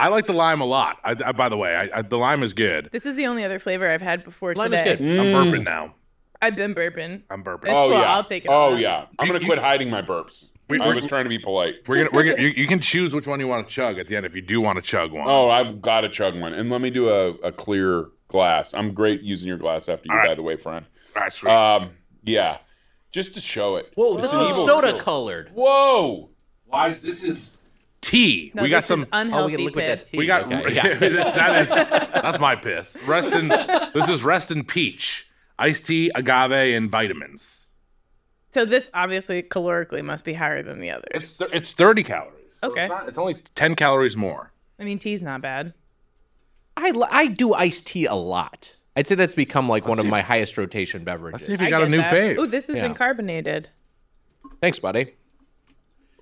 like the lime a lot. By the way, the lime is good. This is the only other flavor I've had before Lime is today. good. I'm burping now. I've been burping. I'm burping. It's Oh cool. yeah, I'll take it. Oh on. yeah, I'm gonna quit hiding my burps. I was trying to be polite. We're gonna you can choose which one you want to chug at the end if you do want to chug one. Oh, I've got to chug one, and let me do a clear glass. I'm great using your glass after you, All right. by the way, friend. All right, sweet. Yeah, just to show it. Whoa, this It's an one's evil soda skill. colored. Whoa. Why is this tea? No, we got this some. is unhealthy we get liquid piss. death tea. We got Okay, yeah. that's my piss. This is rest in peach, iced tea, agave, and vitamins. So this obviously calorically must be higher than the others. It's 30 calories. So Okay. it's only 10 calories more. I mean, tea's not bad. I do iced tea a lot. I'd say that's become like one of my highest rotation beverages. Let's see if you I got a get new that. fave. Ooh, this isn't Yeah. carbonated. Thanks, buddy.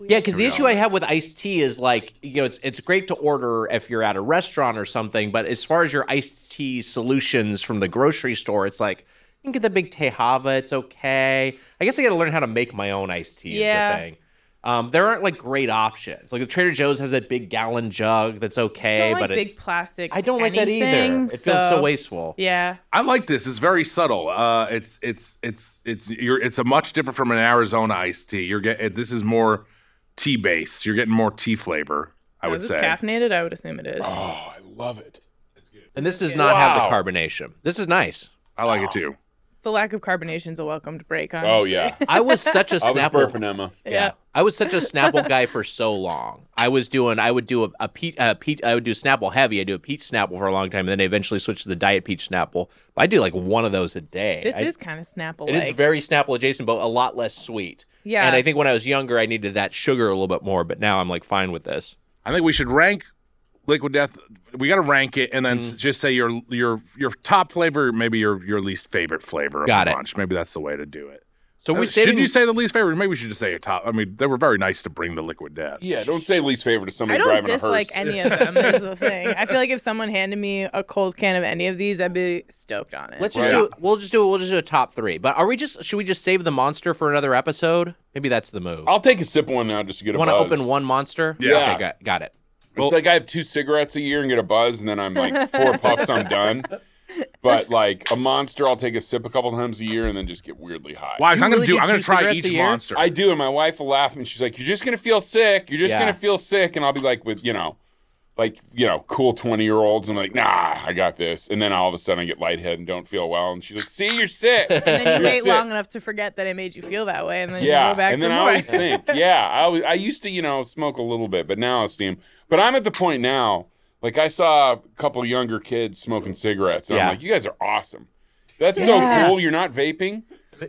Yeah, because the issue I have with iced tea is like, it's great to order if you're at a restaurant or something, but as far as your iced tea solutions from the grocery store, it's like, you can get the big Tejava, it's okay. I guess I got to learn how to make my own iced tea Yeah. is the thing. There aren't like great options. Like the Trader Joe's has that big gallon jug that's okay, Don't like but big it's plastic. I don't like that either. anything, It feels so wasteful. Yeah. I like this. It's very subtle. It's a much different from an Arizona iced tea. This is more tea based. You're getting more tea flavor. I would Is say. this caffeinated? I would assume it is. Oh, I love it. And this does not have Wow. the carbonation. This is nice. I like it too. The lack of carbonation is a welcomed break. Honestly. Oh yeah. I was such a I was Snapple. burping Emma. Yeah. I was such a Snapple guy for so long. I would do a peach, I would do Snapple heavy. I do a peach Snapple for a long time, and then I eventually switched to the diet peach Snapple. But I do like one of those a day. This is kind of Snapple. It is very Snapple adjacent, but a lot less sweet. Yeah. And I think when I was younger, I needed that sugar a little bit more, but now I'm like fine with this. I think we should rank Liquid Death. We got to rank it and then just say your top flavor, maybe your least favorite flavor of Got the it. bunch. Maybe that's the way to do it. So we Should you say the least favorite? Maybe we should just say your top. I mean, they were very nice to bring the Liquid Death. Yeah, don't say least favorite to I somebody don't driving dislike a hearse. any of them. Is the thing. I feel like if someone handed me a cold can of any of these, I'd be stoked on it. Let's just Right. we'll just do a top three. But should we just save the monster for another episode? Maybe that's the move. I'll take a sip of one now just to get a Want to buzz. open one monster? Yeah. Okay, got it. It's like I have 2 cigarettes a year and get a buzz, and then I'm like 4 puffs, I'm done. But like a monster, I'll take a sip a couple times a year and then just get weirdly high. Why? You I'm really do gonna 2 try cigarettes each a year? monster. I do, and my wife will laugh at me. She's like, "You're just gonna feel sick. You're just Yeah. gonna feel sick," and I'll be like, with cool 20-year-olds. I'm like, "Nah, I got this." And then all of a sudden, I get lightheaded and don't feel well. And she's like, "See, you're sick." and then you You're wait sick. long enough to forget that it made you feel that way, and then you Yeah, go back and for then I more. always think, I used to, smoke a little bit, but now I steam. But I'm at the point now, like I saw a couple younger kids smoking cigarettes, and Yeah. I'm like, you guys are awesome. That's so cool. You're not vaping.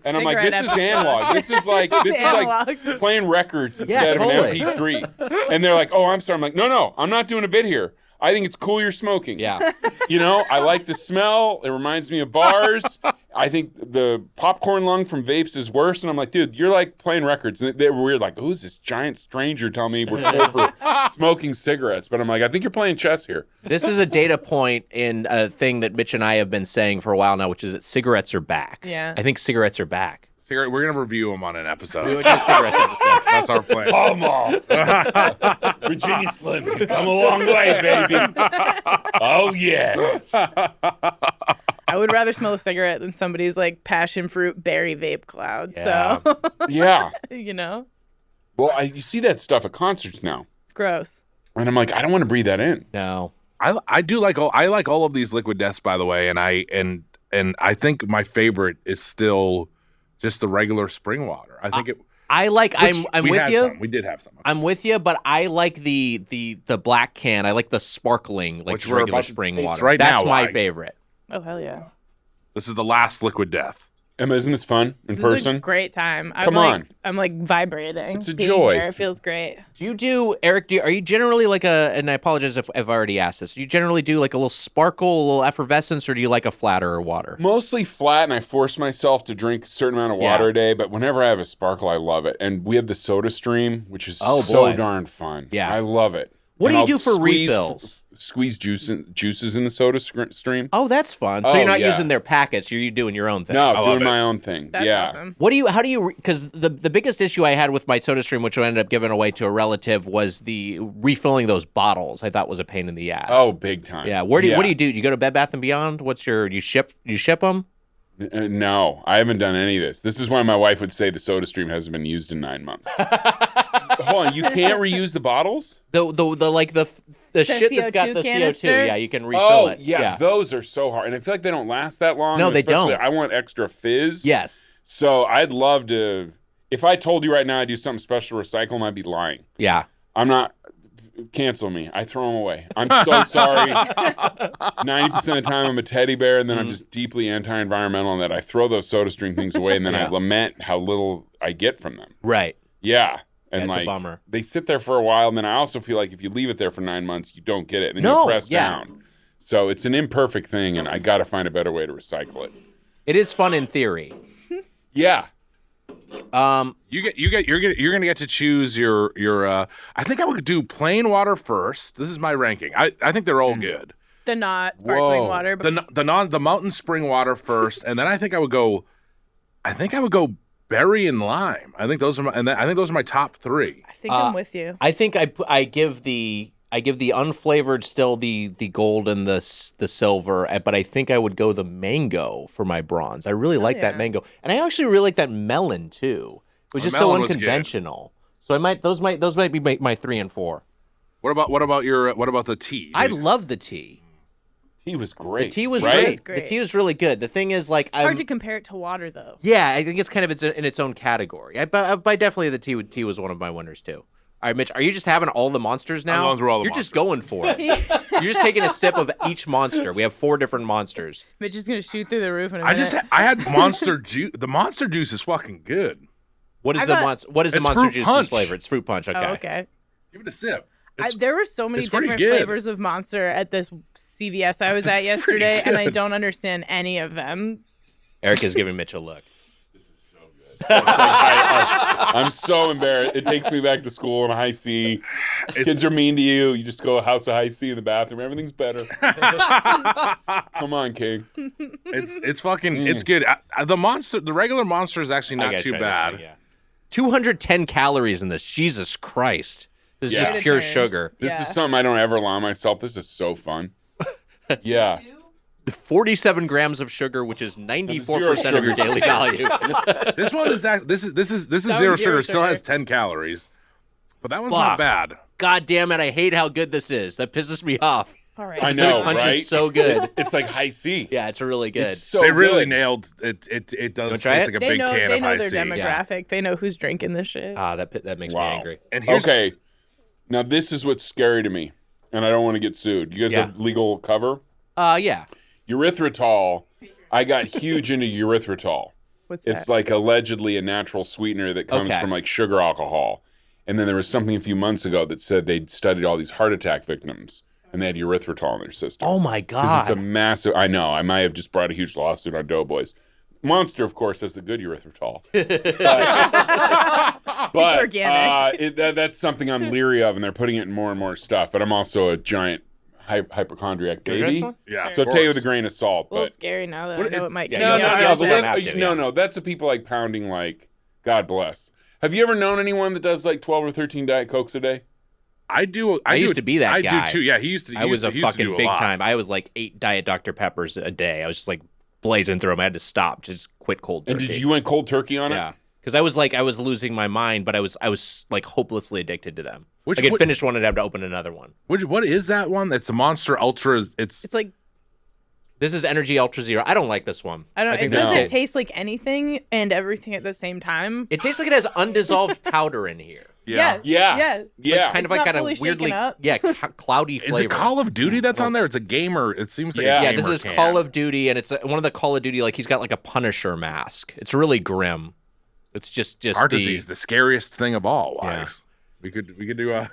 And I'm like, this Cigarette is episode. analog. This is like Analog. playing records Yeah, instead totally. of an MP3. And they're like, oh, I'm sorry. I'm like, no, I'm not doing a bit here. I think it's cool you're smoking. Yeah. I like the smell. It reminds me of bars. I think the popcorn lung from vapes is worse. And I'm like, dude, you're like playing records. And they were weird, like, who's this giant stranger telling me we're cool for smoking cigarettes? But I'm like, I think you're playing chess here. This is a data point in a thing that Mitch and I have been saying for a while now, which is that cigarettes are back. Yeah. I think cigarettes are back. We're gonna review them on an episode. We would do cigarettes episode. That's our plan. Virginia Slims, you come a long way, baby. Oh, yes. I would rather smell a cigarette than somebody's like passion fruit berry vape cloud. Yeah. So, Yeah. It's You see that stuff at concerts now. gross. And I'm like, I don't want to breathe that in. No. I do like all of these Liquid Deaths, by the way, and I think my favorite is still just the regular spring water. I think I'm we with had you. some. We did have some. I'm with you, but I like the black can. I like the sparkling, like Which we're regular about to spring taste water. right That's now, my Wags. favorite. Oh hell yeah! This is the last Liquid Death. Emma, isn't this fun in This is person? a great time. Come on. I'm like vibrating. It's a being joy. here. It feels great. Eric, are you generally like and I apologize if I've already asked this, do you generally do like a little sparkle, a little effervescence, or do you like a flatter water? Mostly flat, and I force myself to drink a certain amount of water a day, but whenever I have a sparkle, I love it. And we have the Soda Stream, which is Oh, so boy. darn fun. Yeah. I love it. What And do you I'll do for squeeze- refills? Squeeze juices in the Soda Stream. Oh, that's fun. So Oh, you're not yeah. using their packets, you're doing your own thing. No, love doing it. my own thing. That's yeah. awesome. Because the biggest issue I had with my Soda Stream, which I ended up giving away to a relative, was the refilling those bottles. I thought was a pain in the ass. Oh, big time. yeah. What do you do? Do you go to Bed Bath & Beyond? You ship them? No, I haven't done any of this. This is why my wife would say the Soda Stream hasn't been used in 9 months. Hold on, you can't reuse the bottles? The shit that's got CO2 the canister? CO2. Yeah, you can refill it. Yeah, those are so hard. And I feel like they don't last that long. No, they especially don't. I want extra fizz. Yes. So I'd love to. If I told you right now I do something special to recycle them, I'd be lying. Yeah. I'm not. Cancel me. I throw them away. I'm so sorry. 90% of the time I'm a teddy bear, and then I'm just deeply anti-environmental in that I throw those SodaStream things away, and then I lament how little I get from them. Right. Yeah. And That's like, a bummer. they sit there for a while, and then I also feel like if you leave it there for 9 months, you don't get it, and then No, you press yeah. down. So it's an imperfect thing, and I got to find a better way to recycle it. It is fun in theory. Yeah. You're gonna get to choose your I think I would do plain water first. This is my ranking. I think they're all good. The not sparkling water. But The mountain spring water first, and then I think I would go berry and lime. I think those are my top 3. I think I'm with you. I think I give the unflavored still the gold and the silver, but I think I would go the mango for my bronze. I really like that mango, and I actually really like that melon too. It was just so unconventional. So those might be my 3 and 4. What about the tea? I love the tea. Tea was great. The tea was right? great. The tea was really good. The thing is, like, It's hard to compare it to water, though. Yeah, I think it's kind of in its own category. But definitely the tea was one of my winners too. All right, Mitch, are you just having all the monsters now? I'm going through all the You're just going for it. You're just taking a sip of each monster. We have 4 different monsters. Mitch is gonna shoot through the roof in a minute. I had monster juice. The monster juice is fucking good. What is I the got- monster? What is the It's monster fruit juice's punch. flavor? It's fruit punch. Okay. Oh, okay. Give it a sip. There were so many it's pretty different good. flavors of Monster at this CVS I was at yesterday, and I don't understand any of them. Eric is giving Mitch a look. I'm so embarrassed. It takes me back to school in High C. Kids are mean to you. You just go House of High C in the bathroom. Everything's better. Come on, King. It's fucking. It's good. The regular monster is actually I not gotta too try this bad. thing, yeah. 210 calories in this. Jesus Christ. This is Yeah. just pure Vegetarian. sugar. This Yeah. is something I don't ever allow myself. This is so fun. Yeah. 47 grams of sugar, which is 94% of your daily value. This one is this is zero sugar. Still has 10 calories, but that one's not Fuck. bad. God damn it! I hate how good this is. That pisses me off. All right. I know, Fruit punch right? is so good. It's like High C. Yeah, it's really good. It's so They really good. nailed it. It does wanna try taste it? like a They big know can they of know High their C. demographic. They know who's drinking this shit. That makes me Wow. angry. And here's Okay. Now this is what's scary to me, and I don't want to get sued. You guys Yeah. have legal cover? Yeah. Erythritol. I got huge into erythritol. What's It's that? like allegedly a natural sweetener that comes Okay. from like sugar alcohol. And then there was something a few months ago that said they'd studied all these heart attack victims and they had erythritol in their system. Oh my 'Cause god. it's a massive. I know. I might have just brought a huge lawsuit on Doughboys. Monster, of course, has the good erythritol. But organic. That's something I'm leery of, and they're putting it in more and more stuff. But I'm also a giant hypochondriac baby. yeah. So of take it with course. a grain of salt. a little but scary now that What I know is- it might yeah, kill you you. don't- no, you but don't have to, yeah. no, that's the people like pounding like God bless. Have you ever known anyone that does like 12 or 13 Diet Cokes a day? I do. I used to be that guy. I do too. Yeah, he used to. I was a he used to do fucking a big lot. time. I was like 8 Diet Dr. Peppers a day. I was just like blazing through them. I had to stop, just quit cold And turkey. did you went cold turkey on it? Yeah. Because I was losing my mind, but I was like hopelessly addicted to them. Which- Like I'd what- finish one and I'd have to open another one. What is that one? It's a Monster Ultra. It's It's like This is Energy Ultra Zero. I don't like this one. I don't. think It this doesn't is- taste like anything and everything at the same time. It tastes like it has undissolved powder in here. Yeah. Like, kind of It's like not kind fully of weirdly, shaken up. cloudy Is flavor. it Call of Duty that's on there? It's a gamer. It seems like Yeah. a Yeah, gamer this is can. Call of Duty, and it's one of the Call of Duty. Like he's got like a Punisher mask. It's really grim. It's just Heart disease, the scariest thing of all. Yeah. Wags. We could do a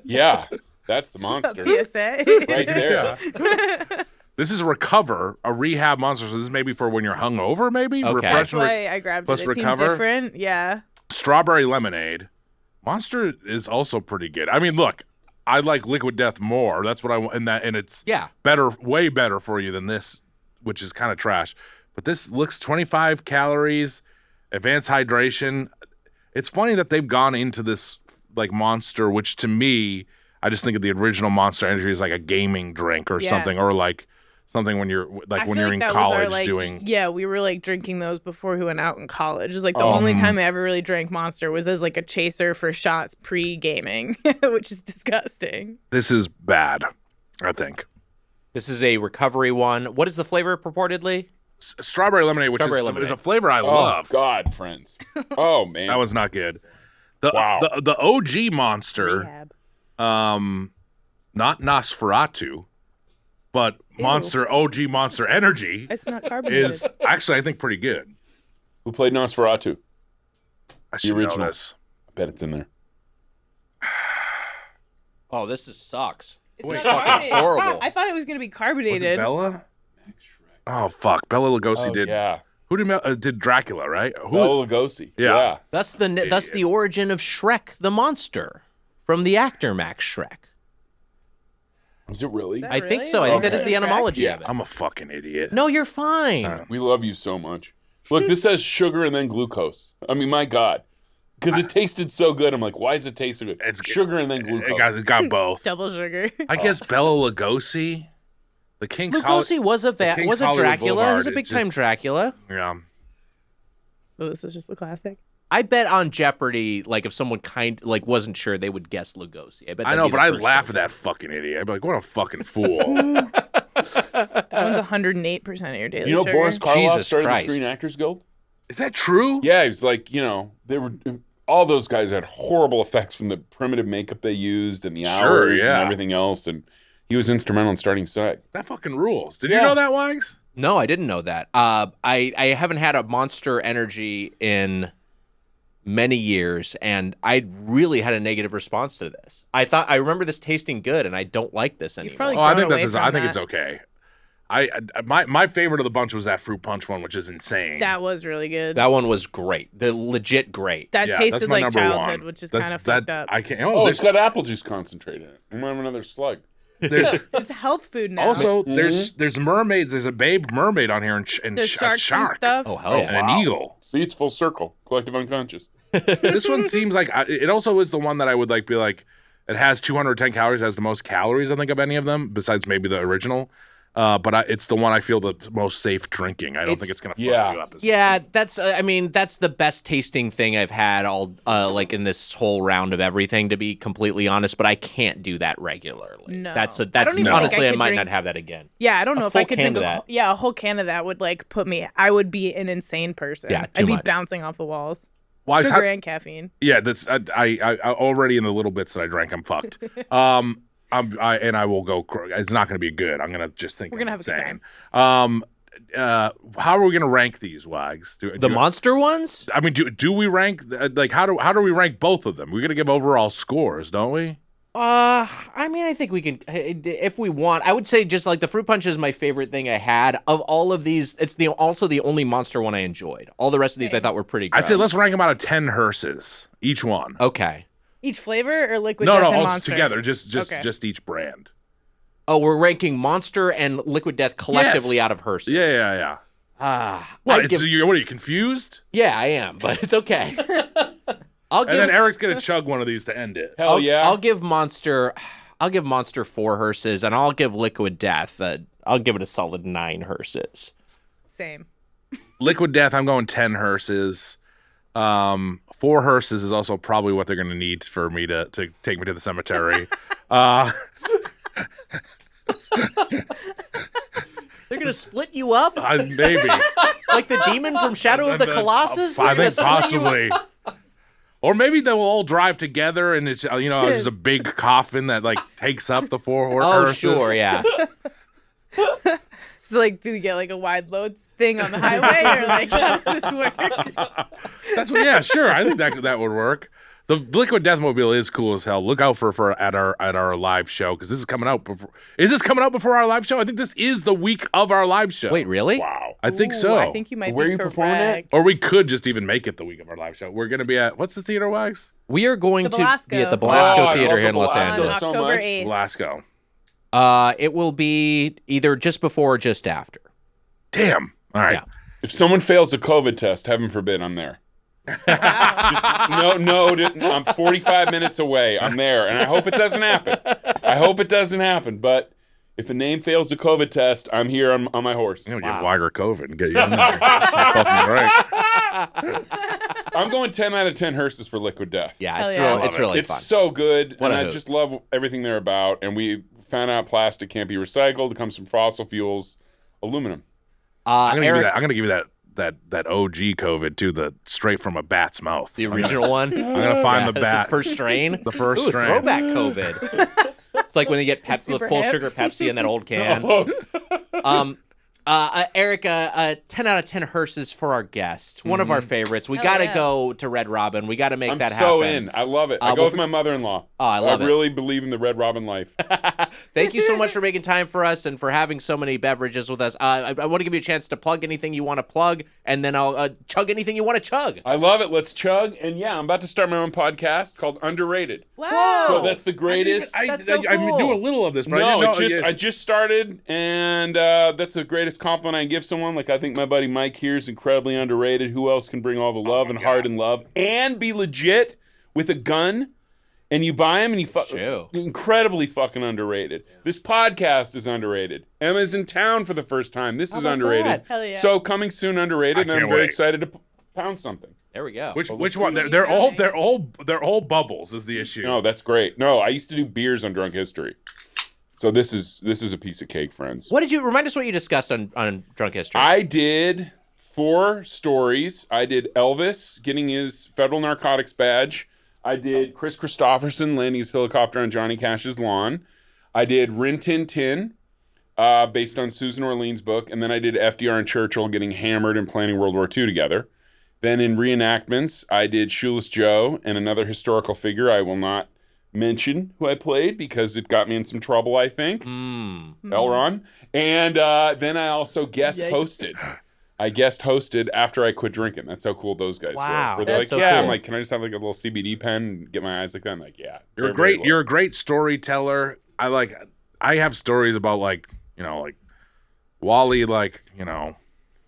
Yeah. That's the monster. PSA. Right there. This is Recover, a rehab monster. So this is maybe for when you're hungover, maybe? Okay. Refresh That's and why I grabbed plus it. It recover? seemed different. Yeah. Strawberry lemonade. Monster is also pretty good. I mean, look, I like Liquid Death more. That's what I want, and it's Yeah. better, way better for you than this, which is kind of trash. But this looks 25 calories, advanced hydration. It's funny that they've gone into this like Monster, which to me, I just think of the original Monster Energy as like a gaming drink or Yeah. something, or like something when you're I when feel you're in that was our, college like, doing. Yeah, we were like drinking those before we went out in college. It was like the only time I ever really drank Monster was as like a chaser for shots pre-gaming, which is disgusting. This is bad, I think. This is a recovery one. What is the flavor purportedly? Strawberry lemonade, which Strawberry is lemonade. a flavor I Oh love. God, friends. Oh man. That was not good. The Wow. the OG Monster, Rehab. not Nosferatu, but Monster OG Monster Energy It's not carbonated. is actually I think pretty good. Who played Nosferatu? I should know original. this. I bet it's in there. Oh, this sucks. It's Wait, not carbonated. horrible. I thought it was gonna be Was carbonated. it Bella? Oh fuck, Bella Lugosi did. Yeah. Who did Dracula, right? Who Bela was, Lugosi. Yeah. That's the origin of Shrek the monster from the actor Max Shrek. Is it really? That- I think Really? so. I think that Okay. is the etymology Yeah. of it. I'm a fucking idiot. No, you're fine. We love you so much. Look, this says sugar and then glucose. I mean, my God. Because it tasted so good. I'm like, why does it taste so good? It's sugar and then glucose. It got both. Double sugar. I guess Bella Lugosi, the King's Lugosi was a King's was a Hollywood Dracula. He was Boulevard, a it big time just- Dracula. Yeah. Oh, this is just a classic. I bet on Jeopardy, like if someone wasn't sure, they would guess Lugosi. I bet. I that'd know, be but the I first laugh one. at that fucking idiot. I'd be like, what a fucking fool. That one's 108% of your daily You know, sugar. Boris Karloff Jesus started Christ. the Screen Actors Guild? Is that true? Yeah, he was like, they were all those guys had horrible effects from the primitive makeup they used and the Sure, hours yeah. and everything else, and he was instrumental in starting SAG. That fucking rules. Did you Yeah. know that, Wags? No, I didn't know that. I haven't had a Monster Energy in many years, and I really had a negative response to this. I remember this tasting good, and I don't like this anymore. probably Oh, I grown think away I from think that. it's okay. My favorite of the bunch was that fruit punch one, which is insane. That was really good. That one was great. The legit great. That Yeah, tasted that's my like number childhood, one. which is That's- kind of that- fucked up. I can't. Oh, there's it's got apple juice concentrate in it. I'm gonna have another slug. there's It's health food now. also Mm-hmm. there's mermaids. There's a babe mermaid on here and there's a sharks shark and stuff. Oh hell yeah! and an eagle. See, it's full circle. Collective unconscious. This one seems like it also is the one that I would be like. It has 210 calories. Has the most calories I think of any of them, besides maybe the original. But it's the one I feel the most safe drinking. I don't think it's gonna fuck yeah. you up. Yeah, that's. I mean, that's the best tasting thing I've had all like in this whole round of everything. To be completely honest, but I can't do that regularly. No. that's I don't even think honestly I I could might drink- not have that again. Yeah, I don't A know if I full could can drink of that. a whole can of that would like put me. I would be an insane person. Yeah, too I'd be much. bouncing off the walls. Why is Sugar how- and caffeine. Yeah, that's I already in the little bits that I drank, I'm fucked. I will go. It's not going to be good. I'm going to just think We're gonna I'm have a good insane. How are we going to rank these, Wags? The monster ones? I mean, do we rank like how do we rank both of them? We're going to give overall scores, don't we? I mean, I think we can if we want. I would say just like the fruit punch is my favorite thing I had of all of these. It's also the only monster one I enjoyed. All the rest of these I thought were pretty good. I'd say let's rank them out of 10 hearses, each one. Okay. Each flavor or liquid No, death no, and all monster? together, just Okay. each brand. Oh, we're ranking Monster and Liquid Death collectively Yes. out of Hearses. Yeah. Ah, What? I'd give- What are you confused? yeah, I am, but it's okay. I'll And give. then Eric's gonna chug one of these to end it. Hell yeah. I'll give Monster 4 Hearses, and I'll give Liquid Death. I'll give it a solid 9 Hearses. Same. Liquid Death, I'm going 10 hearses. 4 hearses is also probably what they're going to need for me to take me to the cemetery. They're gonna split you up Maybe. like the demon from Shadow of the Colossus. I They're think gonna split you up. possibly. Or maybe they'll all drive together and it's there's a big coffin that takes up the 4 Oh, hearses. sure, yeah. So like, do you get like a wide load thing on the highway, or like how does this work? That's what. Yeah, sure. I think that would work. The Liquid Death Mobile is cool as hell. Look out for at our live show because this is coming out before. Is this coming out before our live show? I think this is the week of our live show. Wait, really? Wow. I think Ooh, so. I think you might Where be are you performing at? correct. Or we could just even make it the week of our live show. We're gonna be at what's the theater, Wags? We are going The to be at the Belasco. Belasco Oh, I Theater love here in the Los Belasco. On Angeles. so October much. 8th. Glasgow. It will be either just before or just after. Damn. All right. Yeah. If someone fails a COVID test, heaven forbid, I'm there. I'm 45 minutes away. I'm there, and I hope it doesn't happen. But If a name fails the COVID test, I'm here on my horse. I'm gonna get Weiger COVID and get you in there. Fucking right. I'm going 10 out of 10 hearses for Liquid Death. Yeah, Hell it's yeah. it's really It's fun. so good, What and a I hoot. just love everything they're about. And we found out plastic can't be recycled. It comes from fossil fuels, aluminum. I'm gonna Eric, give you that. I'm gonna give you that OG COVID too, the straight from a bat's mouth. the original one. I'm gonna find the bat. First strain. The first Ooh, strain. throwback COVID. It's like when they get Super the full hip. sugar Pepsi in that old can. Oh, Eric, 10 out of 10 hearses for our guest. One of our favorites. We Hell got to yeah. go to Red Robin. We got to make I'm that so happen. in. I love it. I go well, with my mother-in-law. Oh, I love it. really believe in the Red Robin life. Thank you so much for making time for us and for having so many beverages with us. I want to give you a chance to plug anything you want to plug, and then I'll chug anything you want to chug. I love it. Let's chug. And yeah, I'm about to start my own podcast called Underrated. Wow. So that's the greatest. That's so I cool. do a little of this, but No, I didn't know. I just started, and that's the greatest compliment I can give someone. Like, I think my buddy Mike here is incredibly underrated. Who else can bring all the love and heart and love and be legit with a gun? And you buy them, and you True. incredibly fucking underrated. This podcast is underrated. Emma's in town for the first time. This is about underrated. that? Hell yeah. So coming soon, underrated, and I'm can't very wait. excited to pound something. There we go. Which one? They're all bubbles is the issue. No, that's great. No, I used to do beers on Drunk History. So this is a piece of cake, friends. What did you remind us what you discussed on Drunk History? I did 4 stories. I did Elvis getting his federal narcotics badge. I did Chris Christopherson landing his helicopter on Johnny Cash's lawn. I did Rin Tin Tin, based on Susan Orlean's book. And then I did FDR and Churchill getting hammered and planning World War II together. Then in reenactments, I did Shoeless Joe and another historical figure I will not mention who I played because it got me in some trouble, I think. Elron. And then I also guest hosted. I guest hosted after I quit drinking. That's how cool those guys Wow, were. Where they're that's like, so yeah. I'm cool. like, can I just have like a little CBD pen and get my eyes like that? I'm like, yeah. You're They're great. very You're a great storyteller. I have stories about like Wally,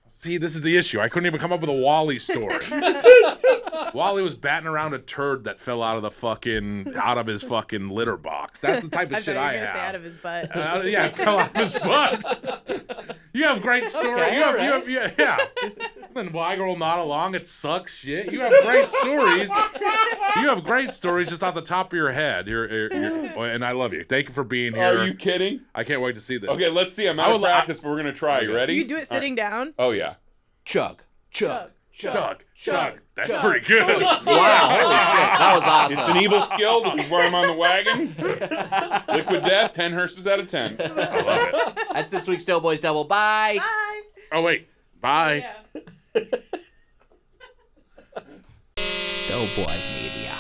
See, this is the issue. I couldn't even come up with a Wally story. Wally was batting around a turd that fell out of his fucking litter box. That's the type of I shit thought I you were gonna say out have. of his butt. Yeah, it fell out of his butt. You have great stories. Okay, Yeah. Then Weiger will nod along. It sucks shit. You have great stories. You have great stories just off the top of your head. And I love you. Thank you for being here. Are you kidding? I can't wait to see this. Okay, let's see. I'm out of practice, but we're gonna try. You ready? You do it sitting down. Oh yeah. Chug. Chug. That's pretty good. Wow, holy shit. That was awesome. It's an evil skill. This is where I'm on the wagon. Liquid Death, 10 hearses out of 10. I love it. That's this week's Doughboys Double. Bye. Bye. Oh, wait. Bye. Yeah. Doughboys Media.